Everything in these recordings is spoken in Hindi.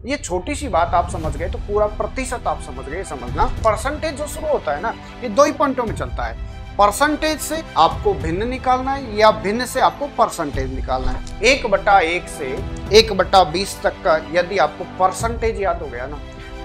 ये छोटी सी बात आप समझ गए तो पूरा प्रतिशत आप समझ गए। समझना परसेंटेज जो शुरू होता है ना, ये दो ही पॉइंटों में चलता है। परसेंटेज से आपको भिन्न निकालना है या भिन्न से आपको परसेंटेज निकालना है। 1/1 से 1/20 तक का यदि आपको परसेंटेज याद हो गया ना,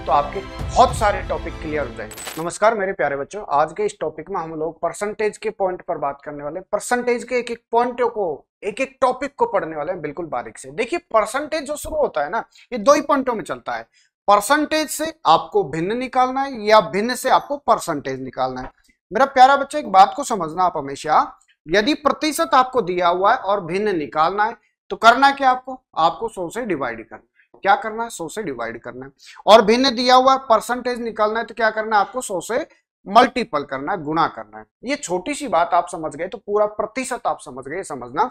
तो आपके बहुत सारे टॉपिक क्लियर हो जाएंगे। नमस्कार मेरे प्यारे बच्चों, आज के इस टॉपिक में हम लोग परसेंटेज के पॉइंट पर बात करने वाले हैं। परसेंटेज के एक एक पॉइंटों को, एक एक टॉपिक को पढ़ने वाले हैं बिल्कुल बारीक से। देखिए परसेंटेज जो शुरू होता है ना, ये दो ही पॉइंटों में चलता है। परसेंटेज से आपको भिन्न निकालना है या भिन्न से आपको परसेंटेज निकालना है। मेरा प्यारा बच्चा, एक बात को समझना आप हमेशा, यदि प्रतिशत आपको दिया हुआ है और भिन्न निकालना है तो करना क्या आपको 100 से डिवाइड करना है। क्या करना है? 100 से डिवाइड करना है। और भिन्न दिया हुआ है, परसेंटेज निकालना है तो क्या करना है? आपको 100 से मल्टीपल करना है, गुणा करना है। ये छोटी सी बात आप समझ गए तो पूरा प्रतिशत आप समझ गए। समझना।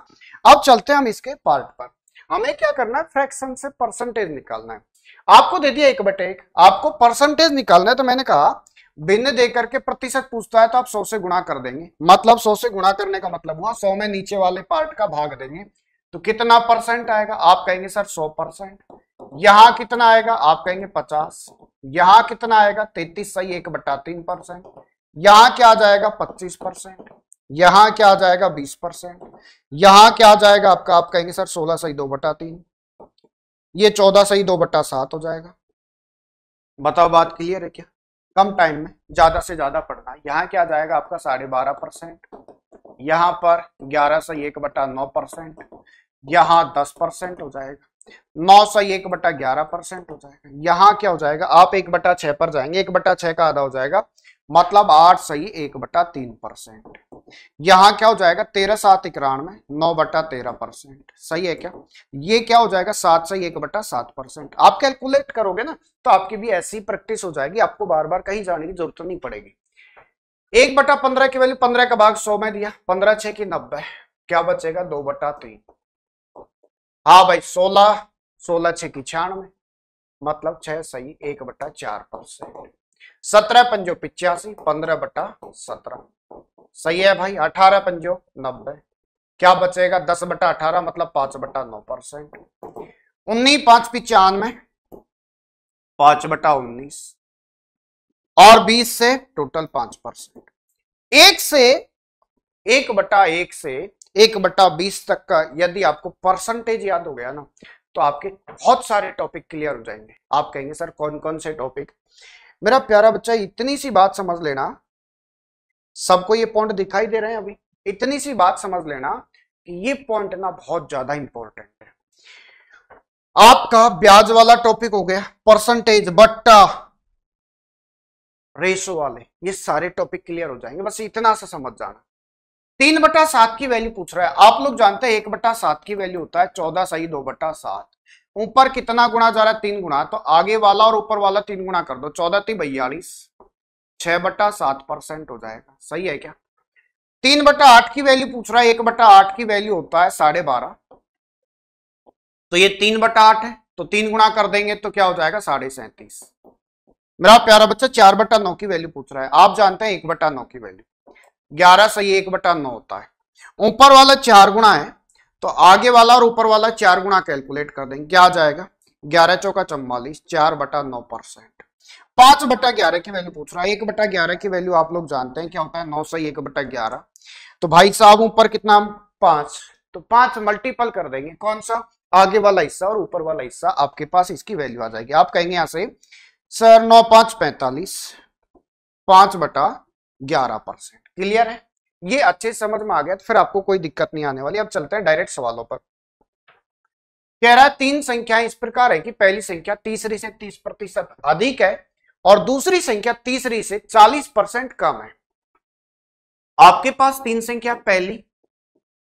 अब चलते हैं हम इसके पार्ट पर। हमें क्या करना है? फ्रैक्शन से परसेंटेज निकालना है। आपको दे दिया 1/1, आपको परसेंटेज निकालना है। तो मैंने कहा भिन्न देकर के प्रतिशत पूछता है तो आप 100 से गुणा कर देंगे। मतलब 100 से गुणा करने का मतलब हुआ 100 में नीचे वाले पार्ट का भाग देंगे तो कितना परसेंट आएगा? आप कहेंगे सर 100%। यहां कितना आएगा? आप कहेंगे 50। यहां कितना आएगा? 33 सही 1/3%। यहां क्या आ जाएगा? 25%। यहां क्या आ जाएगा? 20%। यहां क्या आ जाएगा आपका? आप कहेंगे सर 16 सही 2/3। ये 14 सही 2/7 हो जाएगा। बताओ बात क्लियर है क्या? कम टाइम में ज्यादा से ज्यादा पढ़ना है। यहाँ क्या आ जाएगा आपका? 12.5%। यहाँ पर 11 सही 1/9%। यहाँ 10% हो जाएगा। 9 सही 1/11% हो जाएगा। यहाँ क्या हो जाएगा? आप 1/6 पर जाएंगे, 1/6 का आधा हो जाएगा, मतलब 8 सही 1/3%। यहाँ क्या हो जाएगा? 13 7 91, 9/13%। सही है क्या? ये क्या हो जाएगा? 7 सही 1/7%। आप कैलकुलेट करोगे ना तो आपकी भी ऐसी प्रैक्टिस हो जाएगी, आपको बार बार कहीं जाने की जरूरत नहीं पड़ेगी। 1/15 की वैल्यू 15 का भाग 100 में दिया, 15 6 की 90, क्या बचेगा? 2/3। हाँ भाई 16 16 6 की 96, मतलब 6 सही 1/4%। 17 पंजो 85, 15/17। सही है भाई। 18 पंजो 90, क्या बचेगा? 10/18, मतलब 5/9%। 19 5 95, 5/19। और 20 से टोटल 5%। 1 से 1/1 से 1/20 तक का यदि आपको परसेंटेज याद हो गया ना, तो आपके बहुत सारे टॉपिक क्लियर हो जाएंगे। आप कहेंगे सर कौन कौन से टॉपिक? मेरा प्यारा बच्चा, इतनी सी बात समझ लेना, सबको ये पॉइंट दिखाई दे रहे हैं अभी? इतनी सी बात समझ लेना कि ये पॉइंट ना बहुत ज्यादा इंपॉर्टेंट है। आपका ब्याज वाला टॉपिक हो गया, परसेंटेज, बट्टा, रेशो वाले, ये सारे टॉपिक क्लियर हो जाएंगे। बस इतना सा समझ जाना। 3/7 की वैल्यू पूछ रहा है। आप लोग जानते हैं 1/7 की वैल्यू होता है 14 सही 2/7। ऊपर कितना गुणा जा रहा है? 3 गुणा, तो आगे वाला और ऊपर वाला 3 गुणा कर दो। 14 3 42, 6/7% हो जाएगा। सही है क्या? 3/8 की वैल्यू पूछ रहा है। 1/8 की वैल्यू होता है 12.5, तो ये 3/8 है, तो 3 गुणा कर देंगे तो क्या हो जाएगा? 37.5। मेरा प्यारा बच्चा 4/9 की वैल्यू पूछ रहा है। आप जानते हैं 1/9 की वैल्यू 11 सही 1/9 होता है। ऊपर वाला 4 गुणा है तो आगे वाला और ऊपर वाला 4 गुणा कैलकुलेट कर देंगे, क्या आ जाएगा? 11 चौका 44, 4/9%। 5/11 की वैल्यू पूछ रहा है। 1/11 की वैल्यू आप लोग जानते हैं क्या होता है? 9 सही 1/11। तो भाई साहब ऊपर कितना? 5, तो 5 मल्टीपल कर देंगे। कौन सा? आगे वाला हिस्सा और ऊपर वाला हिस्सा, आपके पास इसकी वैल्यू आ जाएगी। आप कहेंगे यहां से सर 9 5 45, 5/11%। क्लियर है? ये अच्छे समझ में आ गया तो फिर आपको कोई दिक्कत नहीं आने वाली। अब चलते हैं डायरेक्ट सवालों पर। कह रहा है 3 संख्याएं इस प्रकार है कि पहली संख्या तीसरी से 30% अधिक है और दूसरी संख्या तीसरी से 40% कम है। आपके पास 3 संख्या, पहली,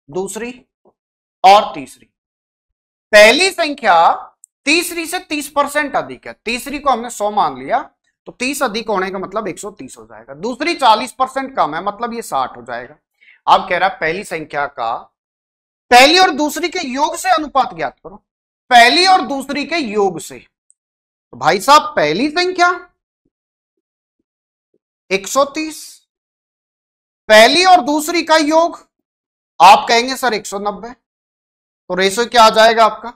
दूसरी और तीसरी। पहली संख्या तीसरी से 30% अधिक है। तीसरी को हमने 100 मान लिया तो 30 अधिक होने का मतलब 130 हो जाएगा। दूसरी 40% कम है, मतलब ये 60 हो जाएगा। अब कह रहा है पहली संख्या का पहली और दूसरी के योग से अनुपात ज्ञात करो। पहली और दूसरी के योग से, तो भाई साहब पहली संख्या 130, पहली और दूसरी का योग आप कहेंगे सर 190, तो रेशो क्या आ जाएगा आपका?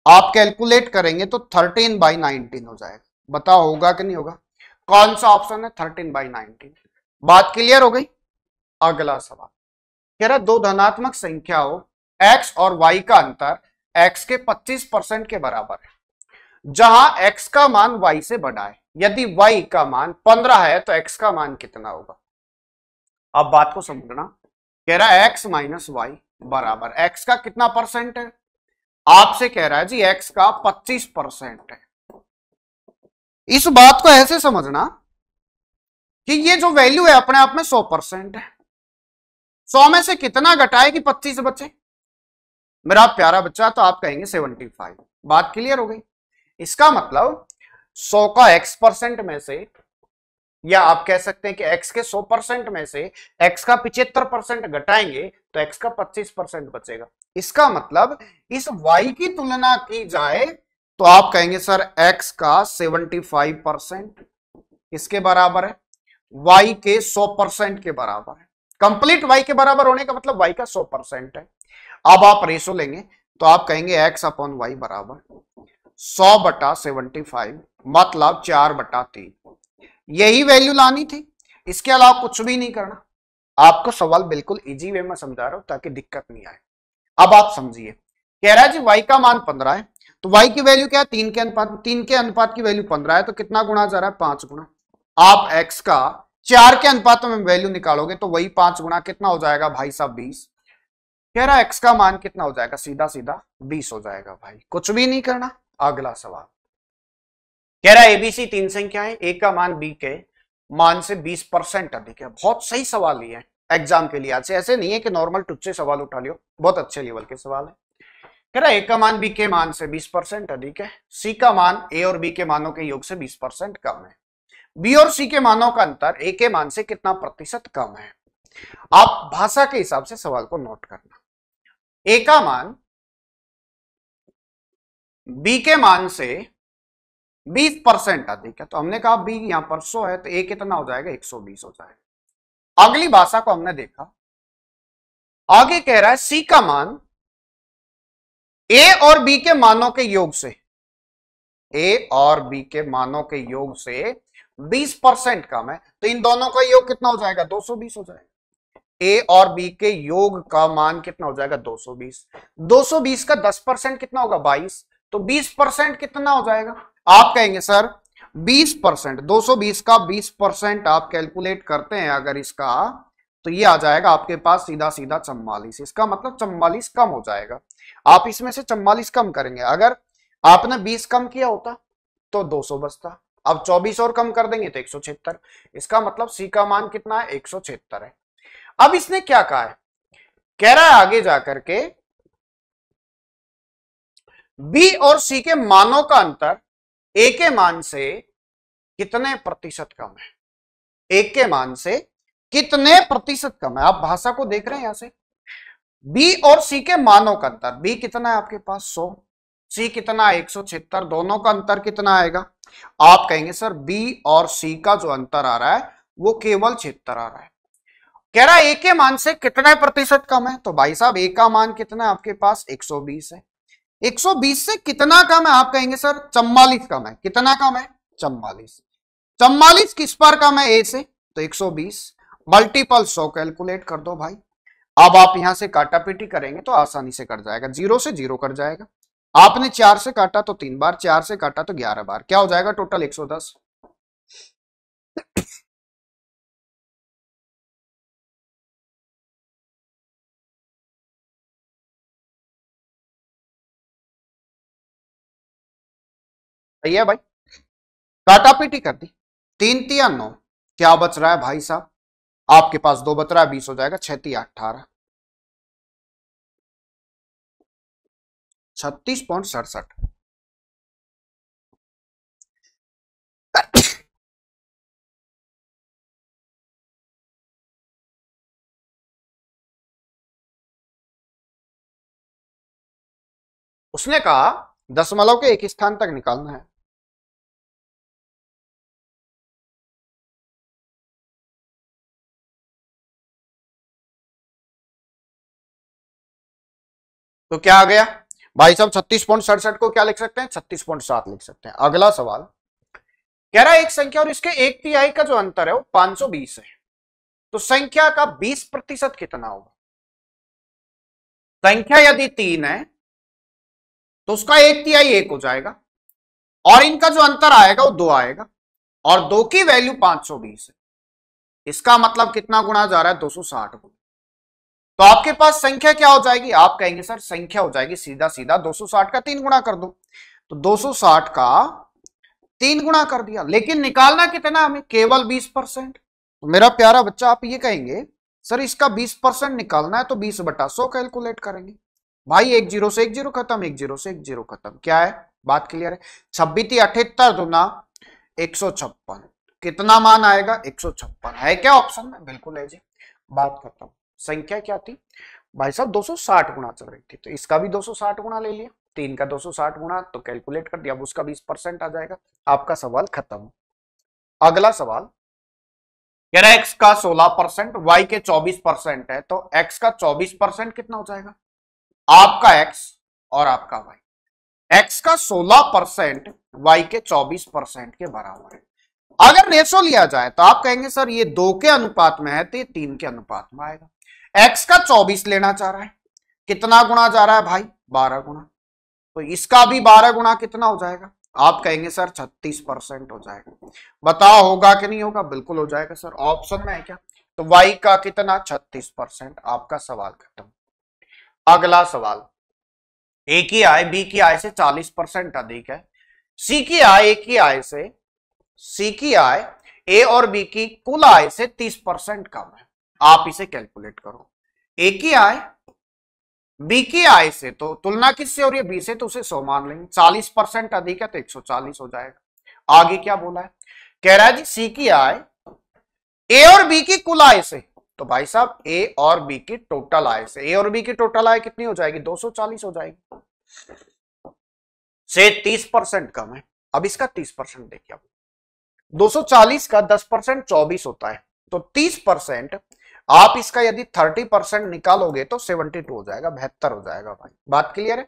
आप कैलकुलेट करेंगे तो 13/19 हो जाएगा। बताओ होगा कि नहीं होगा? कौन सा ऑप्शन है? 13/19। बात क्लियर हो गई? अगला सवाल कह रहा दो धनात्मक संख्याओं x और y का अंतर x के 25% के बराबर है, जहां x का मान y से बड़ा है। यदि y का मान 15 है तो x का मान कितना होगा? अब बात को समझना। कह रहा है x माइनस वाई बराबर x का कितना परसेंट है? आपसे कह रहा है जी x का 25% है। इस बात को ऐसे समझना कि ये जो वैल्यू है अपने आप में 100% है। 100 में से कितना घटाए कि 25 बचे? मेरा प्यारा बच्चा तो आप कहेंगे 75। बात क्लियर हो गई? इसका मतलब 100 का x% में से, या आप कह सकते हैं कि x के 100% में से x का 75% घटाएंगे तो x का 25% बचेगा। इसका मतलब इस y की तुलना की जाए तो आप कहेंगे सर x का 75% किसके बराबर है? y के 100% के बराबर है। कंप्लीट y के बराबर होने का मतलब y का 100% है। अब आप रेशो लेंगे तो आप कहेंगे x अपॉन वाई बराबर 100/75 मतलब 4/3। यही वैल्यू लानी थी, इसके अलावा कुछ भी नहीं करना। आपको सवाल बिल्कुल इजी वे में समझा रहा हूं ताकि दिक्कत नहीं आए। अब आप समझिए, कह रहा है जी y का मान 15 है तो y की वैल्यू क्या है? 3 के अनुपात की वैल्यू 15 है तो कितना गुना जा रहा है? 5 गुना। आप x का 4 के अनुपात में वैल्यू निकालोगे तो वही 5 गुना कितना हो जाएगा भाई साहब? 20। कह रहा है x का मान कितना हो जाएगा? सीधा सीधा 20 हो जाएगा भाई, कुछ भी नहीं करना। अगला सवाल कह रहा है एबीसी तीन संख्या है, ए का मान बी के मान से 20% अधिक है। बहुत सही सवाल लिए हैं एग्जाम के लिए आज से, ऐसे नहीं है कि नॉर्मल टुच्चे सवाल उठा लियो, बहुत अच्छे लेवल के सवाल है। कह रहा है ए का मान बी के मान से 20% अधिक है, सी का मान ए और बी के मानों के योग से 20% कम है, बी और सी के मानों का अंतर ए के मान से कितना प्रतिशत कम है? आप भाषा के हिसाब से सवाल को नोट करना। ए का मान बी के मान से 20% अधिक है तो हमने कहा बी यहां पर 100 है तो ए कितना हो जाएगा? 120 हो जाएगा। अगली भाषा को हमने देखा, आगे कह रहा है सी का मान ए और बी के मानों के योग से, ए और बी के मानों के योग से 20% कम है तो इन दोनों का योग कितना हो जाएगा? 220 हो जाएगा। ए और बी के योग का मान कितना हो जाएगा? 220। 220 का 10% कितना होगा? 22। तो 20% कितना हो जाएगा? आप कहेंगे सर 20%, 220 का 20% आप कैलकुलेट करते हैं अगर इसका, तो ये आ जाएगा आपके पास सीधा सीधा 44। इसका मतलब 44 कम हो जाएगा। आप इसमें से 44 कम करेंगे, अगर आपने 20 कम किया होता तो 200 बचता, अब 24 और कम कर देंगे तो 176। इसका मतलब सी का मान कितना है? 176 है। अब इसने क्या कहा है? कह रहा है आगे जाकर के बी और सी के मानों का अंतर ए के मान से कितने प्रतिशत कम है? ए के मान से कितने प्रतिशत कम है? आप भाषा को देख रहे हैं यहां से। बी और सी के मानों का अंतर, बी कितना है आपके पास? 100, सी कितना है? 176। दोनों का अंतर कितना आएगा? आप कहेंगे सर बी और सी का जो अंतर आ रहा है वो केवल 76 आ रहा है। कह रहा है ए के मान से कितने प्रतिशत कम है? तो भाई साहब ए का मान कितना है आपके पास? 120 है। 120 से कितना कम है? आप कहेंगे सर 44 कम है। कितना कम है? 44। 44 किस पर कम है? ए से, तो 120 मल्टीपल 100 कैलकुलेट कर दो भाई। अब आप यहां से काटा पीटी करेंगे तो आसानी से कट जाएगा, 0 से 0 कट जाएगा। आपने 4 से काटा तो 3 बार, 4 से काटा तो 11 बार, क्या हो जाएगा? टोटल 110। सही है भाई, काटा पीटी कर दी। 3 तिया 9, क्या बच रहा है भाई साहब? आपके पास 2 बच रहा है, 20 हो जाएगा। 6 तिया 18, 36.67। उसने कहा दशमलव के एक स्थान तक निकालना है। तो क्या आ गया? भाई साहब 36.67 को क्या लिख सकते हैं, 36.7 लिख सकते हैं। अगला सवाल कह रहा है एक संख्या और इसके 1/3 का जो अंतर है वो 520 है, तो संख्या का 20% कितना होगा। संख्या यदि 3 है तो उसका 1/3 1 हो जाएगा, और इनका जो अंतर आएगा वो 2 आएगा, और 2 की वैल्यू 520 है। इसका मतलब कितना गुणा जा रहा है, 260 गुना। तो आपके पास संख्या क्या हो जाएगी, आप कहेंगे सर संख्या हो जाएगी सीधा सीधा 260 का 3 गुणा कर दो, तो 260 का 3 गुणा कर दिया। लेकिन निकालना कितना हमें, केवल 20%। तो मेरा प्यारा बच्चा आप ये कहेंगे सर इसका 20% निकालना है तो 20/100 कैलकुलेट करेंगे। भाई 1 0 से 1 0 खत्म, 1 0 से 1 0 खत्म, क्या है बात क्लियर है। 26 78 दूना 156, कितना मान आएगा 156, है क्या ऑप्शन में, बिल्कुल है जी, बात खत्म। संख्या क्या थी भाई साहब 260 गुणा चल रही थी, तो इसका भी 260 गुणा ले लिया, 3 का 260 गुणा तो कैलकुलेट कर दिया, अब उसका 20% आ जाएगा, आपका सवाल खत्म। अगला सवाल कह रहा है x का 16%, y के 24% है, तो x का 24% कितना हो जाएगा, आपका x और आपका y। x का 16% y के 24% के बराबर है। अगर रेशो लिया जाए तो आप कहेंगे सर ये 2 के अनुपात में है तो ये 3 के अनुपात में आएगा। x का 24 लेना चाह रहा है, कितना गुणा जा रहा है भाई, 12 गुणा, तो इसका भी 12 गुणा कितना हो जाएगा, आप कहेंगे सर 36% हो जाएगा। बताओ होगा कि नहीं होगा, बिल्कुल हो जाएगा सर, ऑप्शन में है क्या, तो y का कितना 36%, आपका सवाल खत्म। अगला सवाल, a की आय b की आय से 40% अधिक है, c की आय a की आय से, c की आय a और b की कुल आय से 30% कम है, आप इसे कैलकुलेट करो। a की आय b की आय से, तो तुलना किससे हो रही है, b से, तो उसे 100 मान लेंगे, 40% अधिक है तो 140 हो जाएगा। आगे क्या बोला है, कह रहा है जी c की आय a और b की कुल आय से, तो भाई साहब a और b की टोटल आय से, a और b की टोटल आय कितनी हो जाएगी, 240 हो जाएगी, से 30% कम है। अब इसका 30% देखिए, 240 का 10% 24 होता है, तो 30% आप इसका यदि 30% निकालोगे तो 72 हो जाएगा, 72 हो जाएगा भाई, बात क्लियर है।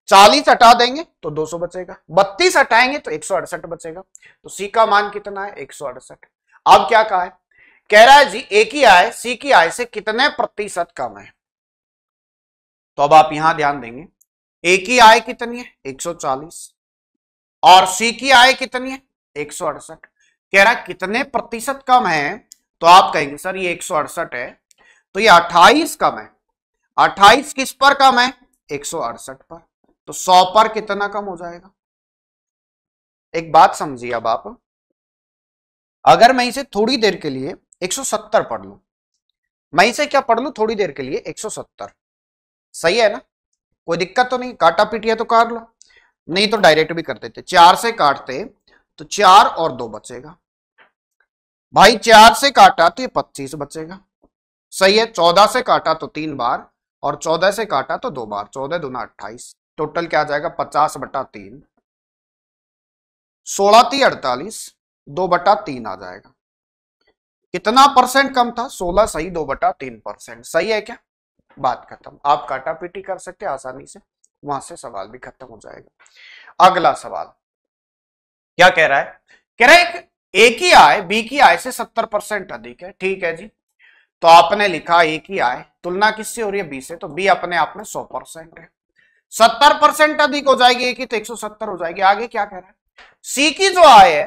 40 हटा देंगे तो 200 बचेगा, 32 हटाएंगे तो 168 बचेगा, तो सी का मान कितना है 168। अब क्या कहा है, कह रहा है जी ए की आय सी की आय से कितने प्रतिशत कम है, तो अब आप यहां ध्यान देंगे, ए की आय कितनी है 140 और सी की आय कितनी है 168, कह रहा है कितने प्रतिशत कम है, तो आप कहेंगे सर ये 168 है तो ये 28 कम है, 28 किस पर कम है 168 पर, तो 100 पर कितना कम हो जाएगा। एक बात समझिए, अब आप अगर मैं इसे थोड़ी देर के लिए 170 पढ़ लू, मैं इसे क्या पढ़ लू थोड़ी देर के लिए 170, सही है ना, कोई दिक्कत तो नहीं, काटा पीटिया तो काट लो, नहीं तो डायरेक्ट भी कर देते, 4 से काटते तो 4 और 2 बचेगा भाई, 4 से काटा तो ये 25 बचेगा, सही है। 14 से काटा तो 3 बार और 14 से काटा तो 2 बार, 14 दूना 28, टोटल क्या आ जाएगा 50/3, 16 × 48, 2/3 आ जाएगा। कितना परसेंट कम था, 16 सही 2/3%, सही है क्या, बात खत्म। आप काटा पीटी कर सकते हैं आसानी से, वहां से सवाल भी खत्म हो जाएगा। अगला सवाल क्या कह रहा है, कह रहा है ए की आय बी की आय से 70% अधिक है, ठीक है जी, तो आपने लिखा ए की आय तुलना किससे हो रही है बी से, तो बी अपने आप में 100% है, 70% अधिक हो जाएगी ए की तो 170 हो जाएगी। आगे क्या कह रहा है, सी की जो आय है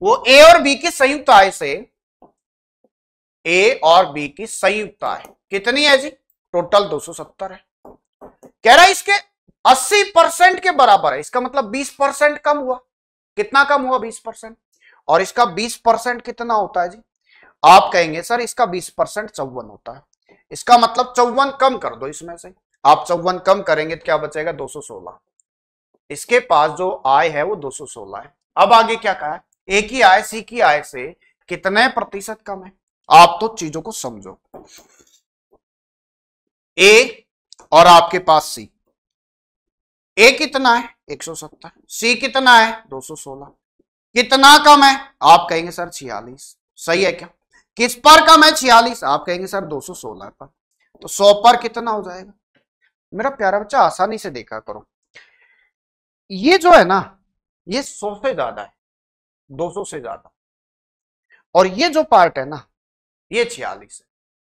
वो ए और बी की संयुक्त आय से, ए और बी की संयुक्त आय कितनी है जी, टोटल 270 है, कह रहा है इसके 80% के बराबर है, इसका मतलब 20% कम हुआ, कितना कम हुआ 20%, और इसका 20% कितना होता है जी, आप कहेंगे सर इसका 20% 54 होता है, इसका मतलब 54 कम कर दो इसमें से, आप 54 कम करेंगे तो क्या बचेगा 216, इसके पास जो आय है वो 216 है। अब आगे क्या कहा है, ए की आय सी की आय से कितने प्रतिशत कम है, आप तो चीजों को समझो, ए और आपके पास सी, ए कितना है 170, सी कितना है 216, कितना कम है, आप कहेंगे सर 46, सही है क्या, किस पर कम है 46, आप कहेंगे सर 216 पर, तो 100 पर कितना हो जाएगा मेरा प्यारा बच्चा आसानी से देखा करो, ये जो है ना ये 100 से ज्यादा है, 200 से ज्यादा, और ये जो पार्ट है ना ये 46 है।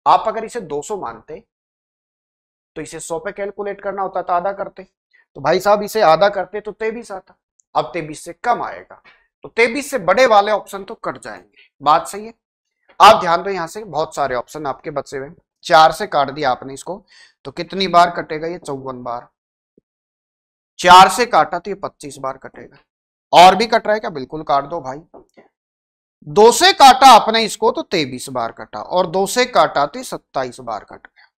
आप अगर इसे 200 मानते तो इसे 100 पे कैलकुलेट करना होता तो आधा करते, तो भाई साहब इसे आधा करते तो 23 आता। अब 23 से कम आएगा तो 23 से बड़े वाले ऑप्शन तो कट जाएंगे, बात सही है। आप ध्यान दो, यहां से बहुत सारे ऑप्शन आपके बचे हुए, 4 से काट दिया आपने इसको तो कितनी बार कटेगा, ये 54 बार। 4 से काटा तो ये 25 बार कटेगा। और भी कट रहा है क्या, बिल्कुल काट दो भाई। 2 से काटा आपने इसको तो 23 बार कटा, और 2 से काटा तो 27 बार कट गया।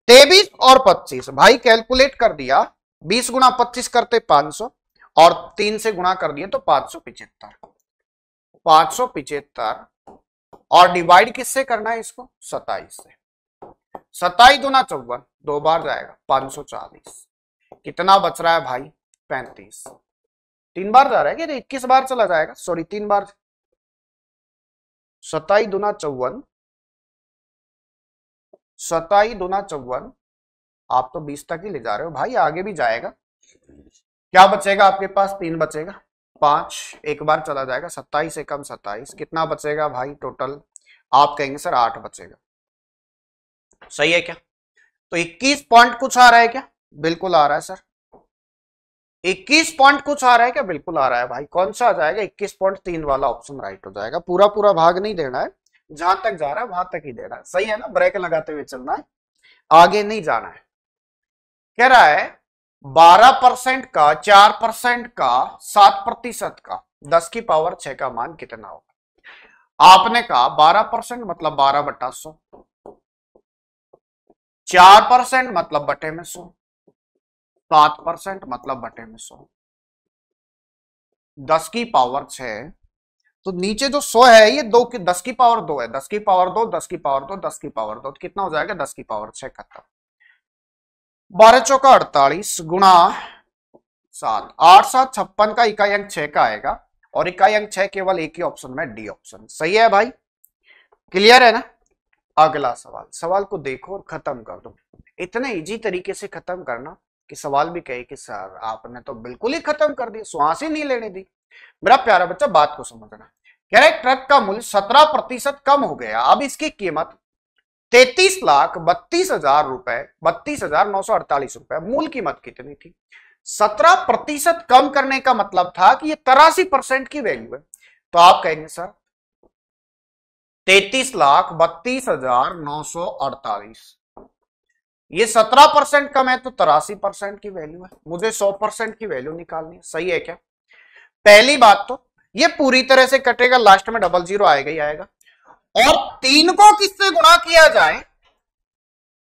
23 और 25 भाई कैलकुलेट कर दिया, 20 गुणा 25 करते 500, और 3 से गुणा कर दिए तो 575। 575 और डिवाइड किससे करना है इसको, 27 से। 27 दूना 54, 2 बार जाएगा 540। कितना बच रहा है भाई, 35। 3 बार जा रहा है कि 21 बार चला जाएगा, सॉरी 3 बार। 27 दूना 54, 27 दूना 54, आप तो 20 तक ही ले जा रहे हो भाई, आगे भी जाएगा। क्या बचेगा आपके पास, 3 बचेगा, 5 एक बार चला जाएगा, 27 से कम 27, कितना बचेगा भाई टोटल, आप कहेंगे सर 8 बचेगा। सही है क्या, तो 21 पॉइंट कुछ आ रहा है क्या, बिल्कुल आ रहा है सर। 21 पॉइंट कुछ आ रहा है क्या, बिल्कुल आ रहा है भाई। कौन सा आ जाएगा, 21.3 वाला ऑप्शन राइट हो जाएगा। पूरा पूरा भाग नहीं देना है, जहां तक जा रहा है वहां तक ही देना है, सही है ना, ब्रेक लगाते हुए चलना है, आगे नहीं जाना है। कह रहा है 12% का, 4% का, 7% का, 10 की पावर 6 का मान कितना होगा। आपने कहा 12% मतलब 12/100, 4% मतलब बटे में 100, 7% मतलब बटे में 100, 10 की पावर 6, तो नीचे जो 100 है ये 2 की 10 की पावर 2 है, 10 की पावर 2, 10 की पावर 2, 10 की पावर 2, तो कितना हो जाएगा, 10 की पावर 6 खत्म। 12 चौका 48 गुणा 7, 8 7 56 का इकाई अंक 6 का आएगा, और इकाई अंक 6 केवल एक ही ऑप्शन में, डी ऑप्शन। सही है भाई, क्लियर है ना। अगला सवाल, सवाल को देखो और खत्म कर दो। इतने इजी तरीके से खत्म करना कि सवाल भी कहे कि सर आपने तो बिल्कुल ही खत्म कर दिया, श्वास ही नहीं लेने दी। मेरा प्यारा बच्चा बात को समझना, कह रहा है ट्रक का मूल्य 17% कम हो गया, अब इसकी कीमत 33,32,000 रुपए, 32,948 रुपए। मूल कीमत कितनी थी, 17% कम करने का मतलब था कि ये 83% की वैल्यू है, तो आप कहेंगे सर 33,32,948, ये 17% कम है तो 83% की वैल्यू है, मुझे 100% की वैल्यू निकालनी है। सही है क्या, पहली बात तो ये पूरी तरह से कटेगा, लास्ट में डबल जीरो आएगा ही आएगा। और 3 को किससे गुणा किया जाए,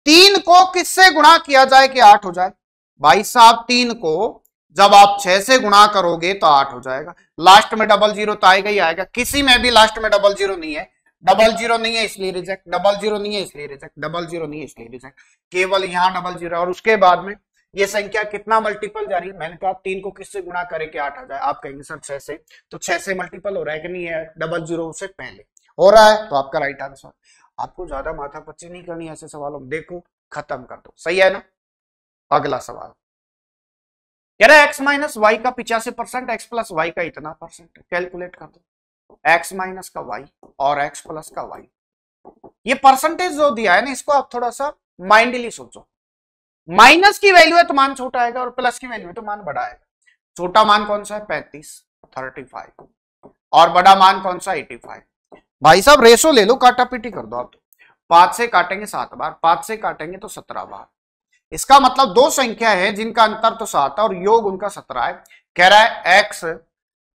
3 को किससे गुणा किया जाए कि 8 हो जाए, भाई साहब 3 को जब आप 6 से गुणा करोगे तो 8 हो जाएगा, लास्ट में डबल जीरो तो आएगा ही आएगा। किसी में भी लास्ट में डबल जीरो नहीं है, डबल जीरो नहीं है इसलिए रिजेक्ट, डबल जीरो नहीं है इसलिए रिजेक्ट, डबल जीरो नहीं है इसलिए रिजेक्ट, केवल यहां डबल जीरो। और उसके बाद में ये संख्या कितना मल्टीपल जा रही है, मैंने कहा 3 को किससे गुणा करे कि 8 आ जाए, आप कहेंगे सर 6 से, तो 6 से मल्टीपल हो रहा है कि नहीं है, डबल जीरो से पहले हो रहा है, तो आपका राइट आंसर। आपको ज्यादा माथापच्ची नहीं करनी ऐसे सवालों में, देखो खत्म कर दो। सही है ना। अगला सवाल कह रहा है एक्स माइनस वाई का 85%, एक्स प्लस वाई का इतना परसेंट, कैलकुलेट कर दो। एक्स माइनस का वाई और एक्स प्लस का वाई, ये परसेंटेज जो दिया है ना इसको आप थोड़ा सा माइंडली सोचो। माइनस की वैल्यू है तो मान छोटा आएगा, और प्लस की वैल्यू है तो मान बड़ा आएगा। छोटा मान कौन सा है 35, 35, और बड़ा मान कौन सा 85। भाई साहब रेशो ले लो, काटा पीटी कर दो आप। 5 से काटेंगे 7 बार, 5 से काटेंगे तो 17 बार। इसका मतलब दो संख्या है जिनका अंतर तो 7 है और योग उनका 17 है। कह रहा है एक्स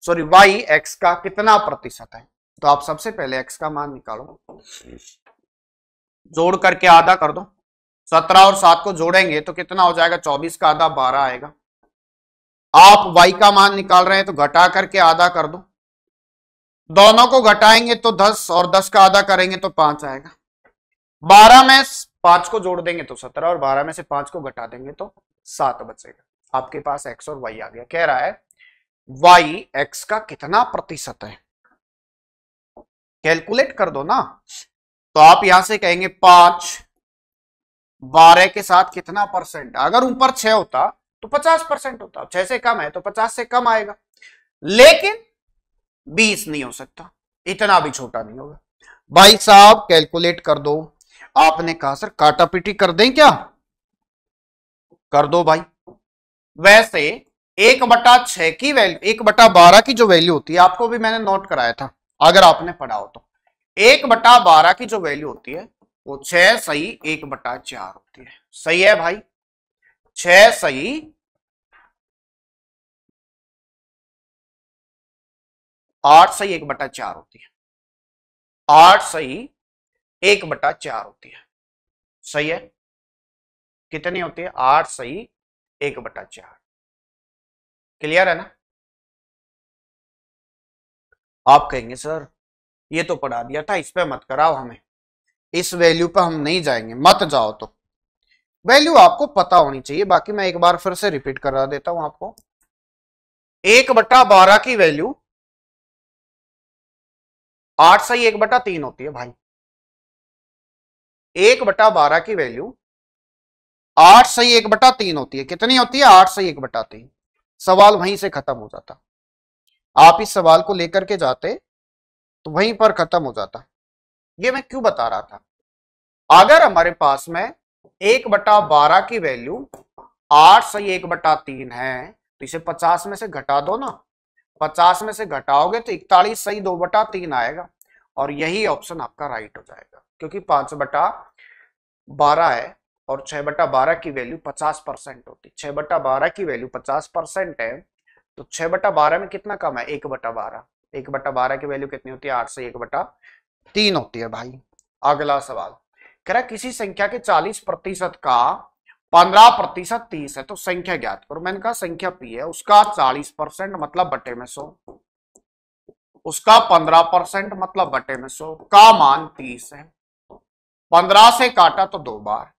सॉरी वाई एक्स का कितना प्रतिशत है, तो आप सबसे पहले एक्स का मान निकालो, जोड़ करके आधा कर दो। 17 और 7 को जोड़ेंगे तो कितना हो जाएगा, 24 का आधा 12 आएगा। आप वाई का मान निकाल रहे हैं तो घटा करके आधा कर दो, दोनों को घटाएंगे तो 10 और 10 का आधा करेंगे तो 5 आएगा। 12 में 5 को जोड़ देंगे तो 17 और 12 में से 5 को घटा देंगे तो 7 बचेगा। आपके पास एक्स और वाई आ गया। कह रहा है वाई एक्स का कितना प्रतिशत है, कैलकुलेट कर दो ना। तो आप यहां से कहेंगे 5 12 के साथ कितना परसेंट, अगर ऊपर 6 होता तो 50% होता, 6 से कम है तो 50 से कम आएगा, लेकिन 20 नहीं हो सकता, इतना भी छोटा नहीं होगा। भाई साहब कैलकुलेट कर दो। आपने कहा सर काटा पीटी कर दें क्या, कर दो भाई। वैसे 1/6 की वैल्यू, 1/12 की जो वैल्यू होती है, आपको भी मैंने नोट कराया था अगर आपने पढ़ा हो तो, 1/12 की जो वैल्यू होती है वो 6 सही 1/4 होती है। सही है भाई, 6 सही 8 सही 1/4 होती है, 8 सही 1/4 होती है। सही है, कितनी होती है, 8 सही 1/4। क्लियर है ना। आप कहेंगे सर ये तो पढ़ा दिया था, इस पे मत कराओ हमें, इस वैल्यू पे हम नहीं जाएंगे, मत जाओ। तो वैल्यू आपको पता होनी चाहिए, बाकी मैं एक बार फिर से रिपीट करा देता हूं आपको। 1/12 की वैल्यू 8 सही 1/3 होती है भाई। 1/12 की वैल्यू 8 सही 1/3 होती है। कितनी होती है, 8 सही 1/3। सवाल वहीं से खत्म हो जाता, आप इस सवाल को लेकर के जाते तो वहीं पर खत्म हो जाता। ये मैं क्यों बता रहा था, अगर हमारे पास में 1/12 की वैल्यू 8 सही 1/3 है तो इसे 50 में से घटा दो ना, 50 में से घटाओगे तो 41 सही 2/3 आएगा, और यही ऑप्शन आपका राइट हो जाएगा, क्योंकि 5/12 है और 6/12 की वैल्यू 50% होती, 6/12 की वैल्यू 50% है, तो 6/12 में कितना कम है, 1/12। 1/12 की वैल्यू कितनी होती है, 8 से 1/3 होती है भाई। अगला सवाल कह रहा है किसी संख्या के 40% का 15% 30 है, तो संख्या ज्ञात करो। मैंने कहा संख्या पी है, उसका 40% मतलब बटे में 100, उसका 15% मतलब बटे में 100 का मान 30 है। 15 से काटा तो 2 बार,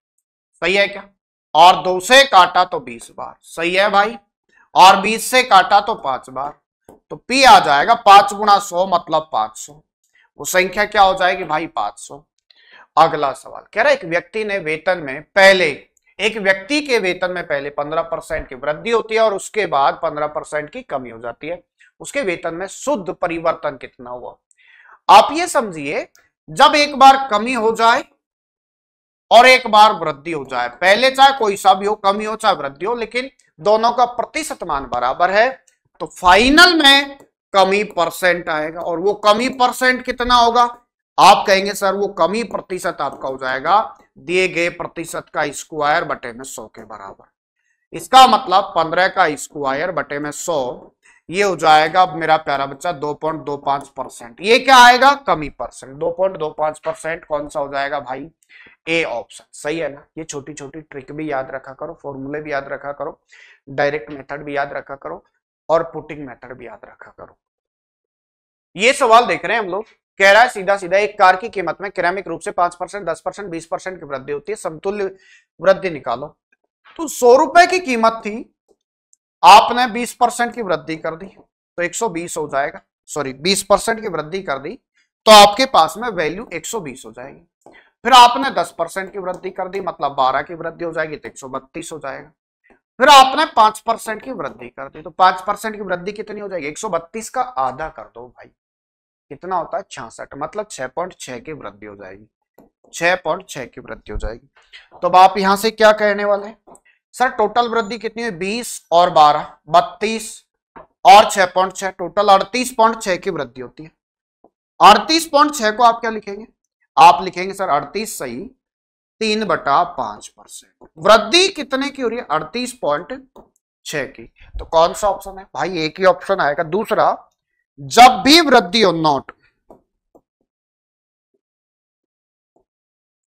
सही है क्या, और 2 से काटा तो 20 बार, सही है भाई, और 20 से काटा तो 5 बार, तो पी आ जाएगा 5 गुणा 100 मतलब 500। वो संख्या क्या हो जाएगी भाई, 500। अगला सवाल कह रहा है एक व्यक्ति ने वेतन में पहले, एक व्यक्ति के वेतन में पहले 15% की वृद्धि होती है और उसके बाद 15% की कमी हो जाती है, उसके वेतन में शुद्ध परिवर्तन कितना हुआ। आप ये समझिए, जब एक बार कमी हो जाए और एक बार वृद्धि हो जाए, पहले चाहे कोई सा भी हो, कमी हो चाहे वृद्धि हो, लेकिन दोनों का प्रतिशत मान बराबर है, तो फाइनल में कमी परसेंट आएगा। और वो कमी परसेंट कितना होगा, आप कहेंगे सर वो कमी प्रतिशत आपका हो जाएगा दिए गए प्रतिशत का स्क्वायर बटे में 100 के बराबर। इसका मतलब 15 का स्क्वायर बटे में 100, ये हो जाएगा मेरा प्यारा बच्चा 2.25%। ये क्या आएगा, कमी परसेंट। 2.25% कौन सा हो जाएगा भाई, ए ऑप्शन। सही है ना। ये छोटी छोटी ट्रिक भी याद रखा करो, फॉर्मूले भी याद रखा करो, डायरेक्ट मेथड भी याद रखा करो, और पुटिंग मेथड भी याद रखा करो। ये सवाल देख रहे हैं हम लोग, कह रहा है सीधा सीधा एक कार की कीमत में क्रमिक रूप से 5%, 10%, 20% की वृद्धि होती है, समतुल्य वृद्धि निकालो। तो 100 रुपए की कीमत थी, आपने 20% की वृद्धि कर दी तो 120 हो जाएगा, सॉरी 20% की वृद्धि कर दी तो आपके पास में वैल्यू 120 हो जाएगी। फिर आपने 10% की वृद्धि कर दी, मतलब 12 की वृद्धि हो जाएगी तो 132 हो जाएगा। फिर आपने 5% की वृद्धि कर दी तो 5% की वृद्धि कितनी हो जाएगी, 132 का आधा कर दो भाई, कितना होता है 66, मतलब 6.6 की वृद्धि हो जाएगी, 6.6 की वृद्धि हो जाएगी। तो अब आप यहां से क्या कहने वाले हैं, सर टोटल वृद्धि कितनी है, 20 और 12 32 और 6.6, टोटल 38.6 की वृद्धि होती है। 38.6 को आप क्या लिखेंगे, आप लिखेंगे सर 38 सही 3/5%। वृद्धि कितने की हो रही है, 38.6 की। तो कौन सा ऑप्शन है भाई, एक ही ऑप्शन आएगा दूसरा, जब भी वृद्धि हो, नोट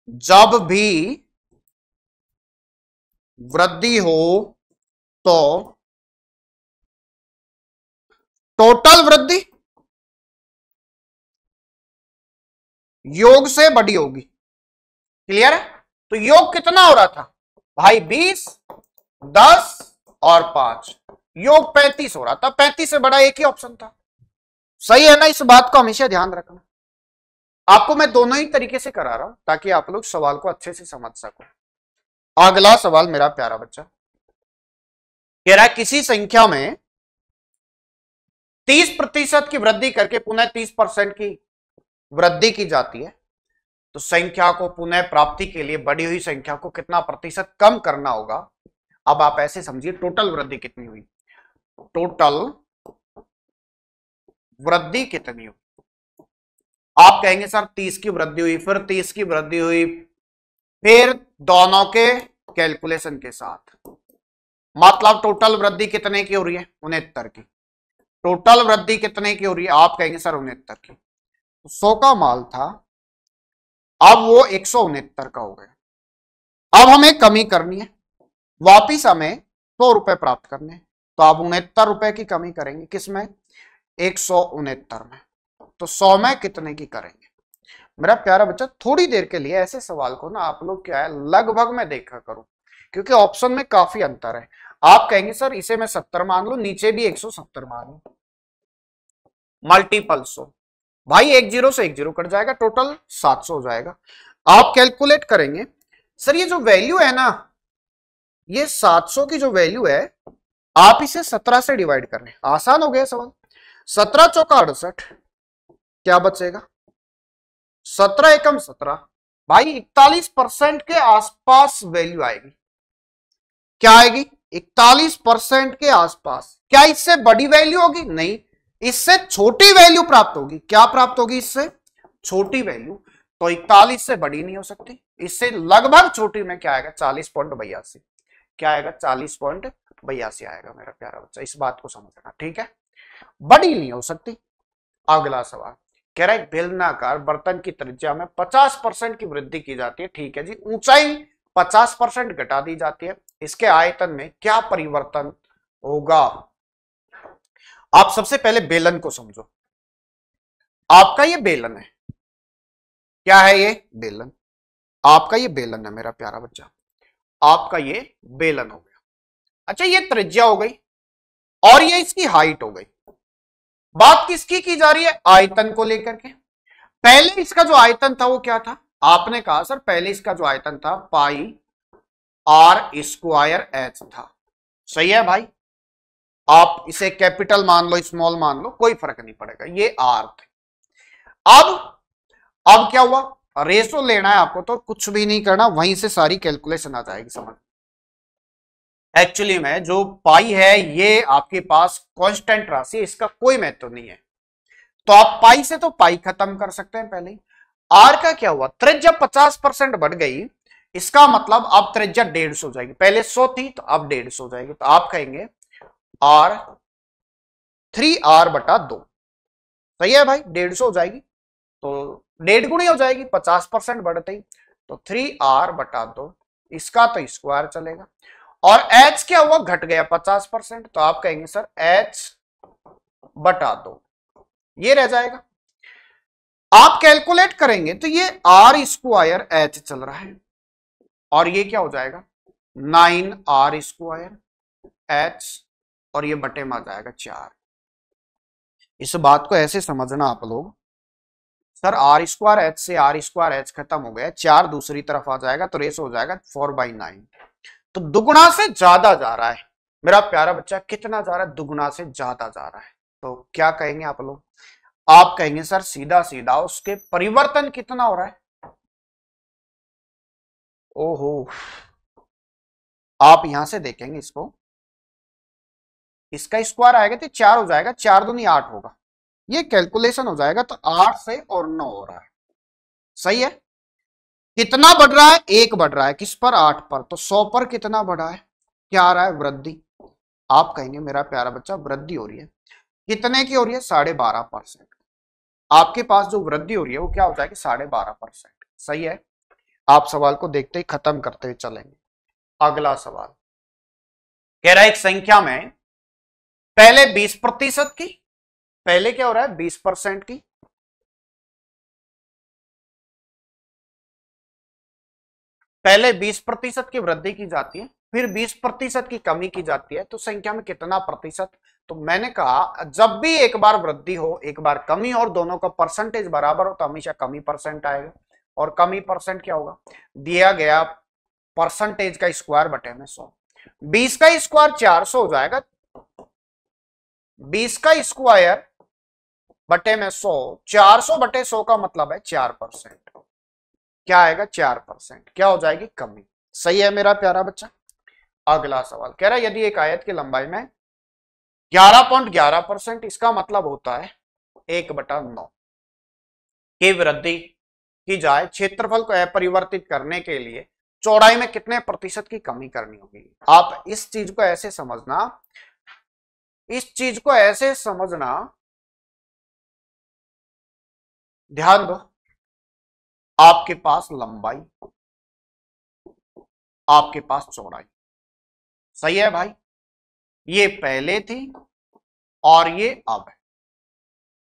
जब भी वृद्धि हो तो टोटल वृद्धि योग से बड़ी होगी। क्लियर है। तो योग कितना हो रहा था भाई, 20 10 और 5, योग 35 हो रहा था, 35 से बड़ा एक ही ऑप्शन था। सही है ना, इस बात को हमेशा ध्यान रखना। आपको मैं दोनों ही तरीके से करा रहा हूं ताकि आप लोग सवाल को अच्छे से समझ सको। अगला सवाल मेरा प्यारा बच्चा कह रहा है किसी संख्या में 30% की वृद्धि करके पुनः 30% की वृद्धि की जाती है, तो संख्या को पुनः प्राप्ति के लिए बढ़ी हुई संख्या को कितना प्रतिशत कम करना होगा। अब आप ऐसे समझिए टोटल वृद्धि कितनी हुई, टोटल वृद्धि कितनी हुई। आप कहेंगे सर 30 की वृद्धि हुई, फिर 30 की वृद्धि हुई, फिर दोनों के कैलकुलेशन के साथ, मतलब टोटल वृद्धि कितने की हो रही है, 69 की। टोटल वृद्धि कितने की हो रही है, आप कहेंगे सर 69 की। 100 का माल था, अब वो 169 का हो गया। अब हमें कमी करनी है, वापिस हमें 100 रुपए प्राप्त करने हैं, तो आप 69 रुपए की कमी करेंगे, किसमें, 169 में। तो 100 में कितने की करेंगे। मेरा प्यारा बच्चा थोड़ी देर के लिए ऐसे सवाल को ना आप लोग क्या है लगभग में देखा करो, क्योंकि ऑप्शन में काफी अंतर है। आप कहेंगे सर इसे मैं 70 मान लू, नीचे भी 170 मान लू, मल्टीपल 100, भाई 10 से 10 कट जाएगा, टोटल 700 हो जाएगा। आप कैलकुलेट करेंगे, सर ये जो वैल्यू है ना, ये 700 की जो वैल्यू है, आप इसे 17 से डिवाइड कर रहे हैं, आसान हो गया सवाल। 17 चौका 68, क्या बचेगा, 17 एकम 17, भाई 41% के आसपास वैल्यू आएगी। क्या आएगी, 41% के आसपास। क्या इससे बड़ी वैल्यू होगी, नहीं, इससे छोटी वैल्यू प्राप्त होगी। क्या प्राप्त होगी, इससे छोटी वैल्यू। तो 41 से बड़ी नहीं हो सकती, इससे लगभग छोटी में क्या आएगा, 40.82। क्या आएगा, 40.82 आएगा। मेरा प्यारा बच्चा इस बात को समझना, ठीक है, बड़ी नहीं हो सकती। अगला सवाल कह रहा है बेलनाकार बर्तन की त्रिज्या में 50% की वृद्धि की जाती है, ठीक है जी, ऊंचाई 50% घटा दी जाती है, इसके आयतन में क्या परिवर्तन होगा। आप सबसे पहले बेलन को समझो, आपका ये बेलन है, क्या है ये बेलन, आपका ये बेलन है मेरा प्यारा बच्चा, आपका ये बेलन हो गया। अच्छा ये त्रिज्या हो गई और ये इसकी हाइट हो गई। बात किसकी की जा रही है, आयतन को लेकर के। पहले इसका जो आयतन था वो क्या था, आपने कहा सर पहले इसका जो आयतन था पाई आर स्क्वायर एच था, सही है भाई। आप इसे कैपिटल मान लो, स्मॉल मान लो, कोई फर्क नहीं पड़ेगा, ये आर थे। अब क्या हुआ, रेशो लेना है आपको, तो कुछ भी नहीं करना, वहीं से सारी कैलकुलेशन आ जाएगी समझ। एक्चुअली में जो पाई है ये आपके पास कांस्टेंट राशि, इसका कोई महत्व नहीं है, तो आप पाई से तो पाई खत्म कर सकते हैं पहले। आर का क्या हुआ, त्रिज्या 50% बढ़ गई, इसका मतलब अब त्रिज्या 150 हो जाएगी, पहले 100 थी तो अब 150 हो जाएगी। तो आप कहेंगे आर 3r/2, सही है भाई, 150 हो जाएगी, तो 1.5 गुणी हो जाएगी, 50% बढ़ते ही, तो 3r/2, इसका तो स्क्वायर चलेगा। और h क्या हुआ, घट गया 50%, तो आप कहेंगे सर h/2, ये रह जाएगा। आप कैलकुलेट करेंगे तो ये r स्क्वायर h चल रहा है, और ये क्या हो जाएगा 9r स्क्वायर h, और ये बटे में आ जाएगा 4। इस बात को ऐसे समझना आप लोग, सर r स्क्वायर h से r स्क्वायर h खत्म हो गया, 4 दूसरी तरफ आ जाएगा, तो रेशो हो जाएगा 4/9, तो दुगुना से ज्यादा जा रहा है मेरा प्यारा बच्चा। कितना जा रहा है, दुगुना से ज्यादा जा रहा है। तो क्या कहेंगे आप लोग, आप कहेंगे सर सीधा सीधा उसके परिवर्तन कितना हो रहा है। ओहो, आप यहां से देखेंगे इसको, इसका स्क्वायर आएगा तो 4 हो जाएगा, 4 दूनी 8 होगा, ये कैलकुलेशन हो जाएगा, तो 8 से और 9 हो रहा है, सही है। कितना बढ़ रहा है, 1 बढ़ रहा है, किस पर, 8 पर, तो 100 पर कितना बढ़ा है, क्या आ रहा है, वृद्धि। आप कहेंगे मेरा प्यारा बच्चा वृद्धि हो रही है, कितने की हो रही है, 12.5%। आपके पास जो वृद्धि हो रही है वो क्या हो जाएगी, 12.5%, सही है। आप सवाल को देखते ही खत्म करते हुए चलेंगे। अगला सवाल कह रहा है एक संख्या में पहले 20% की, पहले क्या हो रहा है 20% की, पहले 20% की वृद्धि की जाती है, फिर 20% की कमी की जाती है, तो संख्या में कितना प्रतिशत। तो मैंने कहा जब भी एक बार वृद्धि हो एक बार कमी हो और दोनों का परसेंटेज बराबर हो तो हमेशा कमी परसेंट आएगा। और कमी परसेंट क्या होगा, दिया गया परसेंटेज का स्क्वायर बटे में 100। 20 का स्क्वायर 400 हो जाएगा, 20 का स्क्वायर बटे में 100, 400 बटे 100 का मतलब है 4%। क्या आएगा? 4%। क्या हो जाएगी? कमी। सही है मेरा प्यारा बच्चा। अगला सवाल कह रहा है यदि एक आयत की लंबाई में 11.11%, इसका मतलब होता है 1/9 की वृद्धि की जाए, क्षेत्रफल को अपरिवर्तित करने के लिए चौड़ाई में कितने प्रतिशत की कमी करनी होगी? आप इस चीज को ऐसे समझना, इस चीज को ऐसे समझना, ध्यान दो। आपके पास लंबाई, आपके पास चौड़ाई, सही है भाई। ये पहले थी और ये अब है।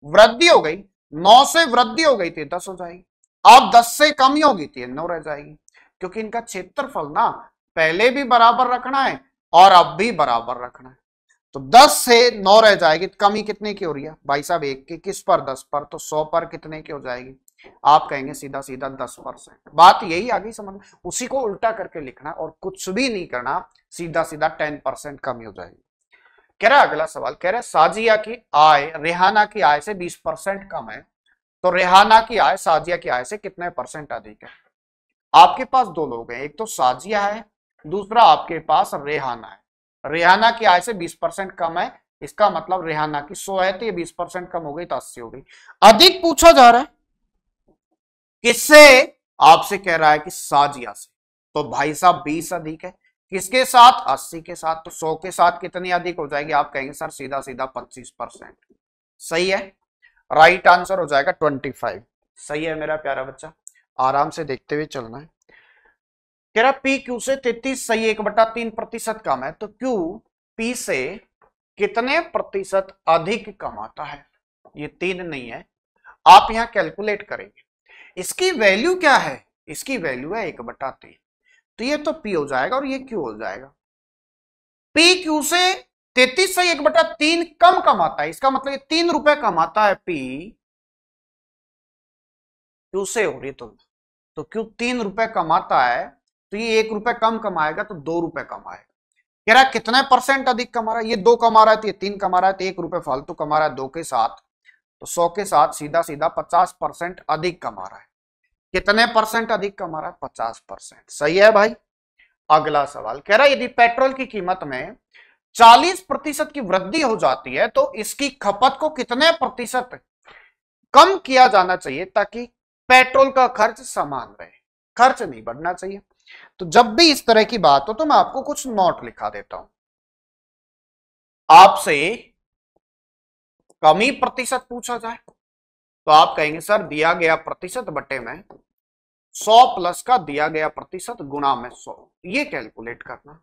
वृद्धि हो गई, 9 से वृद्धि हो गई थी 10 हो जाएगी। अब 10 से कमी होगी थी 9 रह जाएगी, क्योंकि इनका क्षेत्रफल ना पहले भी बराबर रखना है और अब भी बराबर रखना है। तो 10 से 9 रह जाएगी, कमी कितने की हो रही है भाई साहब? 1 की। किस पर? 10 पर। तो 100 पर कितने की हो जाएगी? आप कहेंगे सीधा सीधा 10%। बात यही आ गई समझ। उसी को उल्टा करके लिखना और कुछ भी नहीं करना, सीधा सीधा 10% कमी हो जाएगी। कह रहा अगला सवाल, कह रहा साजिया की आय रेहाना की आय से 20% कम है, तो रेहाना की आय साजिया की आय से कितने % अधिक है? आपके पास दो लोग हैं, एक तो साजिया है, दूसरा आपके पास रेहाना है। रेहाना की आय से 20% कम है, इसका मतलब रेहाना की 100 है, तो ये 20% कम हो गई तो 80 हो गई। अधिक पूछा जा रहा है किससे? आपसे कह रहा है कि साजिया से, तो भाई साहब 20 अधिक है। किसके साथ? 80 के साथ। तो 100 के साथ कितनी अधिक हो जाएगी? आप कहेंगे सर सीधा सीधा 25%। सही है, राइट आंसर हो जाएगा 25। सही है मेरा प्यारा बच्चा, आराम से देखते हुए चलना है। कह रहा पी क्यू से 33 सही 1/3% कम है, तो क्यू पी से कितने प्रतिशत अधिक कमाता है? ये 3 नहीं है, आप यहां कैलकुलेट करेंगे। इसकी वैल्यू क्या है? इसकी वैल्यू है 1/3, तो ये तो पी हो जाएगा और ये क्यू हो जाएगा। पी क्यू से 33 से 1/3 कम कमाता है, इसका मतलब ये 3 रुपए कमाता है पी क्यू से हो रही, तो क्यू 3 रुपए कमाता है, तो ये 1 रुपए कम कमाएगा तो 2 रुपए कमाएगा। कह रहा है कितने % अधिक कमा रहा है? ये 2 कमा रहा है तो ये 3 कमा रहा है, तो 1 रुपए फालतू कमा रहा है 2 के साथ, तो 100 के साथ सीधा सीधा 50% अधिक कमा रहा है। कितने % अधिक कमा रहा है? 50%। सही है भाई। अगला सवाल कह रहा है यदि पेट्रोल की कीमत में 40% की वृद्धि हो जाती है, तो इसकी खपत को कितने % कम किया जाना चाहिए ताकि पेट्रोल का खर्च समान रहे? खर्च नहीं बढ़ना चाहिए। तो जब भी इस तरह की बात हो तो मैं आपको कुछ नोट लिखा देता हूं। आपसे कमी प्रतिशत पूछा जाए तो आप कहेंगे सर दिया गया प्रतिशत बटे में 100 प्लस का दिया गया प्रतिशत गुणा में 100, ये कैलकुलेट करना।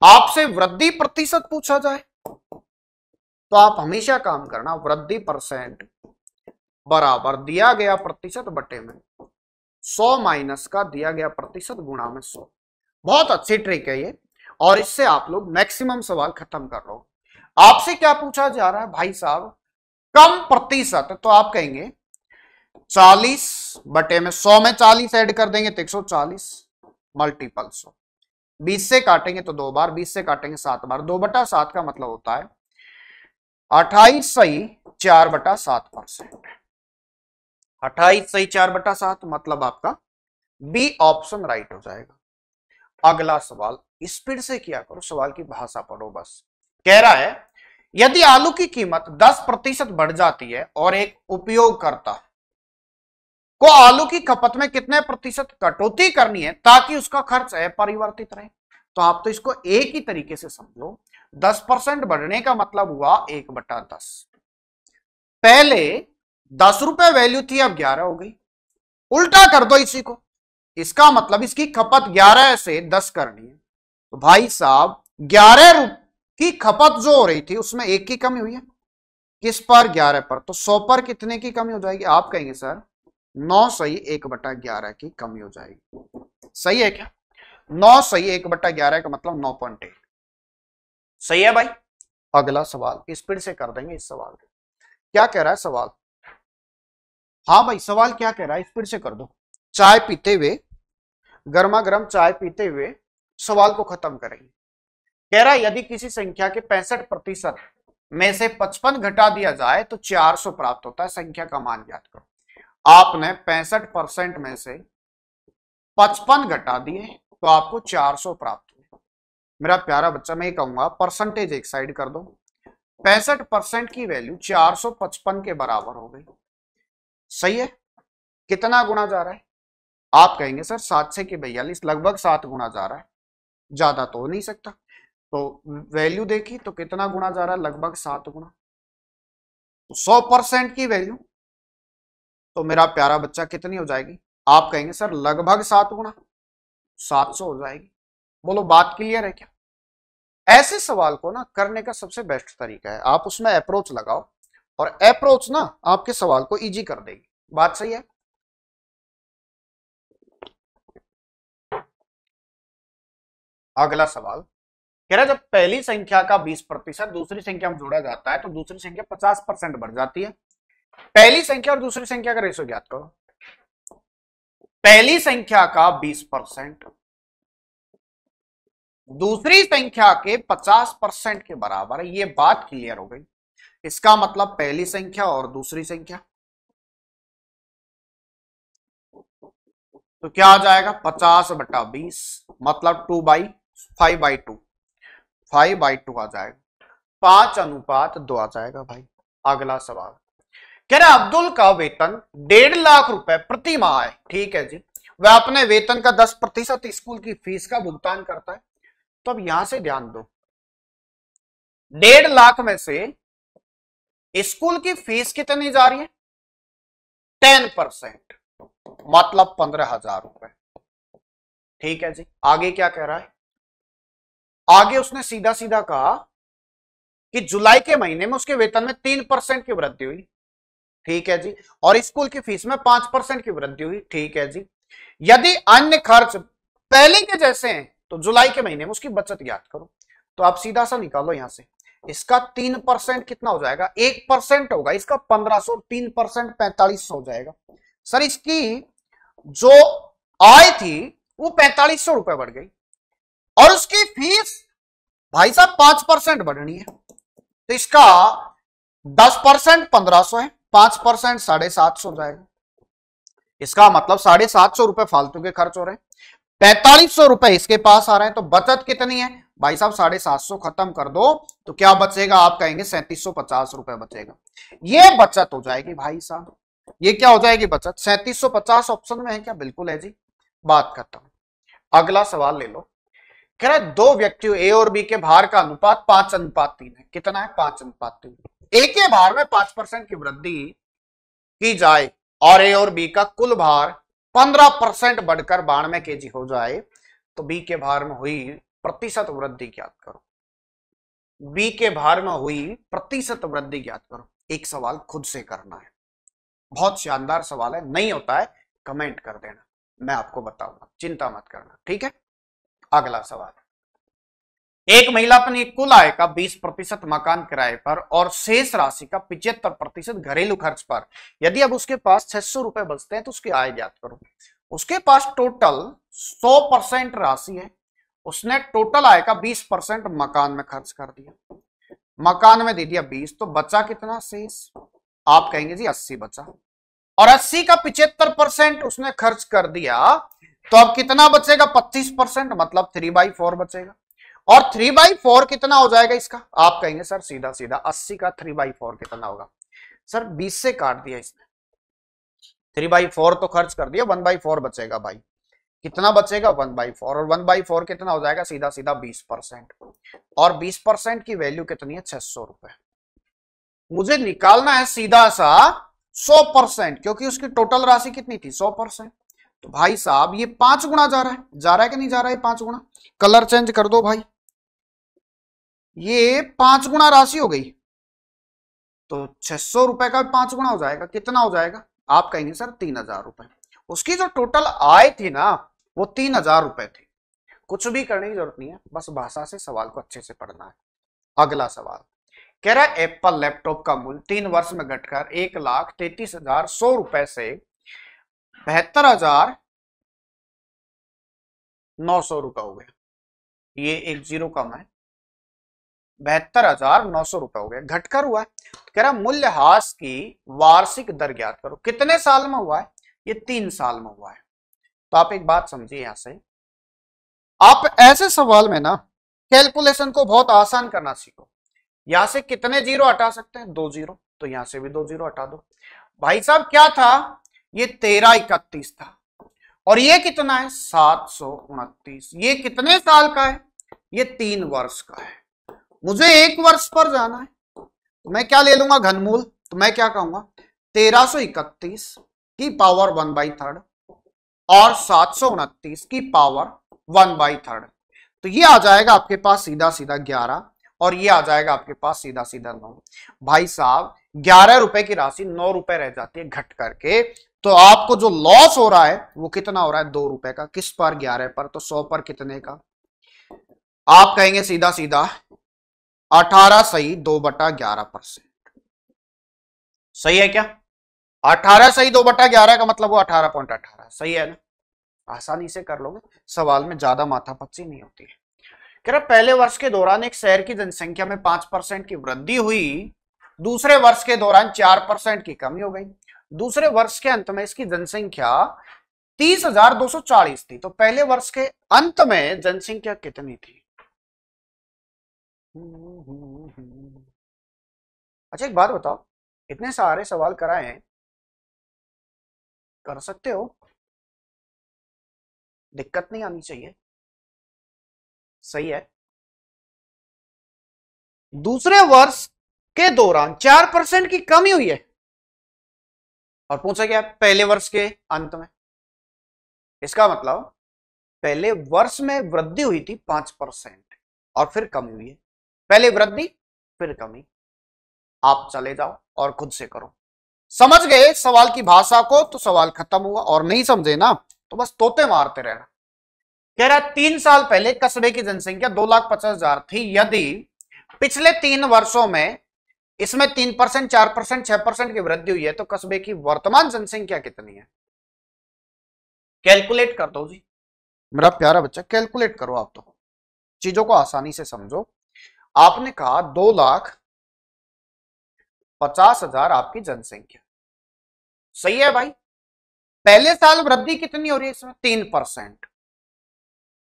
आपसे वृद्धि प्रतिशत पूछा जाए तो आप हमेशा काम करना वृद्धि % बराबर दिया गया प्रतिशत बटे में 100 माइनस का दिया गया प्रतिशत गुणा में 100। बहुत अच्छी ट्रिक है ये, और इससे आप लोग मैक्सिमम सवाल खत्म कर लो। आपसे क्या पूछा जा रहा है भाई साहब? कम प्रतिशत, तो आप कहेंगे 40 बटे में 100 में 40 ऐड कर देंगे तो 140 मल्टीपल 100। 20 से काटेंगे तो 2 बार, 20 से काटेंगे 7 बार, 2/7 का मतलब होता है 28 सही 4/7%। 28 सही 4/7 मतलब आपका बी ऑप्शन राइट हो जाएगा। अगला सवाल स्पीड से किया करो, सवाल की भाषा पढ़ो बस। कह रहा है यदि आलू की कीमत 10% बढ़ जाती है और एक उपयोगकर्ता को आलू की खपत में कितने % कटौती करनी है ताकि उसका खर्च अपरिवर्तित रहे? तो आप तो इसको एक ही तरीके से समझो, 10% बढ़ने का मतलब हुआ 1/10। पहले 10 रुपए वैल्यू थी, अब 11 हो गई। उल्टा कर दो इसी को, इसका मतलब इसकी खपत 11 से 10 करनी है। तो भाई साहब 11 की खपत जो हो रही थी उसमें 1 की कमी हुई है। किस पर? 11 पर। तो 100 पर कितने की कमी हो जाएगी? आप कहेंगे सर 9 सही 1/11 की कमी हो जाएगी। सही है क्या? 9 सही 1/11 का मतलब 9.1। सही है भाई। अगला सवाल स्पीड से कर देंगे इस सवाल को। क्या कह रहा है सवाल? हाँ भाई सवाल क्या कह रहा है? स्पीड से कर दो। चाय पीते हुए गर्मा गर्म चाय पीते हुए सवाल को खत्म करेंगे। कह रहा है यदि किसी संख्या के 65% में से 55 घटा दिया जाए तो 400 प्राप्त होता है, संख्या का मान ज्ञात करो। आपने 65% में से 55 घटा दिए तो आपको 400 प्राप्त हुए। मेरा प्यारा बच्चा, मैं कहूंगा परसेंटेज एक साइड कर दो। 65% की वैल्यू 455 के बराबर हो गई, सही है। कितना गुना जा रहा है? आप कहेंगे सर 7 से 42, लगभग 7 गुना जा रहा है, ज्यादा तो हो नहीं सकता। तो वैल्यू देखी तो कितना गुना जा रहा है? लगभग 7 गुना। 100% की वैल्यू तो मेरा प्यारा बच्चा कितनी हो जाएगी? आप कहेंगे सर लगभग 7 गुना, 700 हो जाएगी। बोलो बात क्लियर है क्या? ऐसे सवाल को ना करने का सबसे बेस्ट तरीका है आप उसमें अप्रोच लगाओ, और अप्रोच ना आपके सवाल को इजी कर देगी। बात सही है? अगला सवाल कह रहा है जब पहली संख्या का 20% दूसरी संख्या में जोड़ा जाता है तो दूसरी संख्या 50% बढ़ जाती है। पहली संख्या और दूसरी संख्या का रेशो ज्ञात करो। पहली संख्या का 20% दूसरी संख्या के 50% के बराबर है। ये बात क्लियर हो गई। इसका मतलब पहली संख्या और दूसरी संख्या तो क्या आ जाएगा? 50/20 मतलब 5/2 5/2 आ जाएगा। 5:2 आ जाएगा भाई। अगला सवाल कह रहा अब्दुल का वेतन 1.5 लाख रुपए प्रति माह है, ठीक है जी। वह अपने वेतन का 10% स्कूल की फीस का भुगतान करता है। तो अब यहां से ध्यान दो, 1.5 लाख में से स्कूल की फीस कितनी जा रही है? 10%, मतलब 15,000 रुपए, ठीक है जी। आगे क्या कह रहा है? आगे उसने सीधा सीधा कहा कि जुलाई के महीने में उसके वेतन में 3% की वृद्धि हुई, ठीक है जी, और स्कूल की फीस में 5% की वृद्धि हुई, ठीक है जी। यदि अन्य खर्च पहले के जैसे हैं तो जुलाई के महीने में उसकी बचत ज्ञात करो। तो आप सीधा सा निकालो यहां से, इसका 3% कितना हो जाएगा? 1% होगा, इसका 1500, 3% 4500 हो जाएगा। सर इसकी जो आय थी वो 4500 रुपए बढ़ गई और उसकी फीस भाई साहब 5% बढ़नी है, तो इसका 10% 1500 है, 5% 750 हो जाएगा। इसका मतलब 750 रुपए फालतू के खर्च हो रहे हैं, 4500 रुपए इसके पास आ रहे हैं। तो बचत कितनी है भाई साहब? 750 खत्म कर दो तो क्या बचेगा? आप कहेंगे 3750 रुपए बचेगा। ये बचत हो जाएगी भाई साहब। ये क्या हो जाएगी? बचत। 3750 ऑप्शन में है क्या? बिल्कुल है जी। बात खत्म। अगला सवाल ले लो। कह रहा है दो व्यक्तियों ए और बी के भार का अनुपात 5:3 है। कितना है? 5:3। ए के भार में 5% की वृद्धि की जाए और ए और बी का कुल भार 15% बढ़कर 92 kg हो जाए तो बी के भार में हुई प्रतिशत वृद्धि ज्ञात करो। बी के भार में हुई प्रतिशत वृद्धि ज्ञात करो। एक सवाल खुद से करना है, बहुत शानदार सवाल है। नहीं होता है कमेंट कर देना, मैं आपको बताऊंगा, चिंता मत करना, ठीक है। अगला सवाल, एक महिला अपनी कुल आय का 20% मकान किराए पर और शेष राशि का 75% घरेलू खर्च पर, यदि अब उसके पास 600 रुपए बचते हैं तो उसकी आय ज्ञात करो। उसके पास टोटल 100% राशि है, उसने टोटल आय का 20% मकान में खर्च कर दिया, मकान में दे दिया 20, तो बचा कितना शेष? आप कहेंगे जी 80 बचा, और 80 का 75% उसने खर्च कर दिया, तो अब कितना बचेगा? 25%, मतलब 3/4 बचेगा। और 3/4 कितना हो जाएगा इसका? आप कहेंगे सर सीधा सीधा 80 का 3/4 कितना होगा? सर 20 से काट दिया इसने, 3/4 तो खर्च कर दिया, 1/4 बचेगा भाई। कितना बचेगा? 1/4, और 1/4 कितना हो जाएगा? सीधा सीधा 20%, और 20% की वैल्यू कितनी है? 600 रुपए। मुझे निकालना है सीधा सा 100%, क्योंकि उसकी टोटल राशि कितनी थी? 100%। तो भाई साहब ये 5 गुना जा रहा है, जा रहा है कि नहीं जा रहा है? 5 गुना। कलर चेंज कर दो भाई, ये 5 गुना राशि हो गई, तो 600 रुपए का 5 गुना हो जाएगा। कितना हो जाएगा? आप कहेंगे सर 3000 रुपए। उसकी जो टोटल आय थी ना वो 3000 रुपए थी। कुछ भी करने की जरूरत नहीं है, बस भाषा से सवाल को अच्छे से पढ़ना है। अगला सवाल कह रहा है एप्पल लैपटॉप का मूल्य 3 वर्ष में घटकर 1,33,100 रुपए से 72,000 900 रुपए हो गया, ये एक जीरो कम है, 72,900 रुपए हो गया, घटकर हुआ है। कह रहा मूल्यह्रास की वार्षिक दर ज्ञात करो, कितने साल में हुआ है, ये 3 साल में हुआ है। तो आप एक बात समझिए, यहां से आप ऐसे सवाल में ना कैलकुलेशन को बहुत आसान करना सीखो। यहां से कितने जीरो हटा सकते हैं, 2 जीरो, तो यहां से भी 2 जीरो हटा दो। भाई साहब क्या था, ये 1331 था, और ये कितना है 729, ये कितने साल का है, ये 3 वर्ष का है। मुझे 1 वर्ष पर जाना है, तो मैं क्या ले लूंगा घनमूल, तो मैं क्या कहूंगा 1331 की पावर 1/3 और 729 की पावर 1/3, तो ये आ जाएगा आपके पास सीधा सीधा 11, और ये आ जाएगा आपके पास सीधा सीधा 9। भाई साहब 11 रुपए की राशि 9 रुपए रह जाती है घट करके, तो आपको जो लॉस हो रहा है वो कितना हो रहा है, 2 रुपए का। किस पर, 11 पर, तो 100 पर कितने का, आप कहेंगे सीधा सीधा 18 सही 2/11%। सही है क्या, 18 सही 2/11 का मतलब वो 18.18 सही है ना, आसानी से कर लोगे, सवाल में ज्यादा माथापच्ची नहीं होती है। कह रहा पहले वर्ष के दौरान एक शहर की जनसंख्या में 5% की वृद्धि हुई, दूसरे वर्ष के दौरान 4% की कमी हो गई, दूसरे वर्ष के अंत में इसकी जनसंख्या 30,240 थी। तो पहले वर्ष के अंत में जनसंख्या कितनी थी। अच्छा एक बात बताओ, इतने सारे सवाल कराए हैं, कर सकते हो, दिक्कत नहीं आनी चाहिए, सही है। दूसरे वर्ष के दौरान 4% की कमी हुई है, और पूछा गया पहले वर्ष के अंत में, इसका मतलब पहले वर्ष में वृद्धि हुई थी 5% और फिर कमी हुई है, पहले वृद्धि फिर कमी। आप चले जाओ और खुद से करो, समझ गए सवाल की भाषा को तो सवाल खत्म हुआ, और नहीं समझे ना तो बस तोते मारते रहना। कह रहा 3 साल पहले कस्बे की जनसंख्या 2,50,000 थी, यदि पिछले 3 वर्षों में इसमें 3%, 4%, 6% की वृद्धि हुई है, तो कस्बे की वर्तमान जनसंख्या कितनी है। कैलकुलेट कर दो जी मेरा प्यारा बच्चा, कैलकुलेट करो आप, तो चीजों को आसानी से समझो। आपने कहा 2,50,000 आपकी जनसंख्या, सही है भाई। पहले साल वृद्धि कितनी हो रही है इसमें, 3%,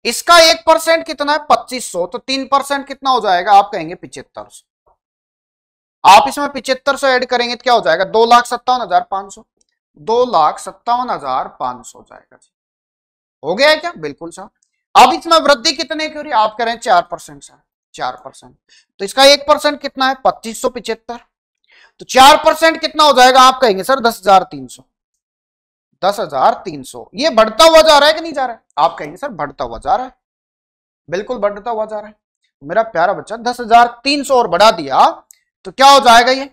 इसका 1% कितना है 2,500, तो 3% कितना हो जाएगा, आप कहेंगे 7500। आप इसमें 7500 ऐड करेंगे तो क्या हो जाएगा, 2,57,500, 2,57,500 हो जाएगा जी। हो गया है क्या, बिल्कुल साहब। अब इसमें वृद्धि कितने की हो रही है, आप कह रहे हैं 4% साहब, 4%, तो इसका 1% कितना है 2,575, तो 4% कितना हो जाएगा, आप कहेंगे सर 10,300, 10,300। ये बढ़ता हुआ जा रहा है कि नहीं जा रहा है, आप कहेंगे सर बढ़ता हुआ जा रहा है, बिल्कुल बढ़ता हुआ जा रहा है मेरा प्यारा बच्चा। 10,300 और बढ़ा दिया तो क्या हो जाएगा, ये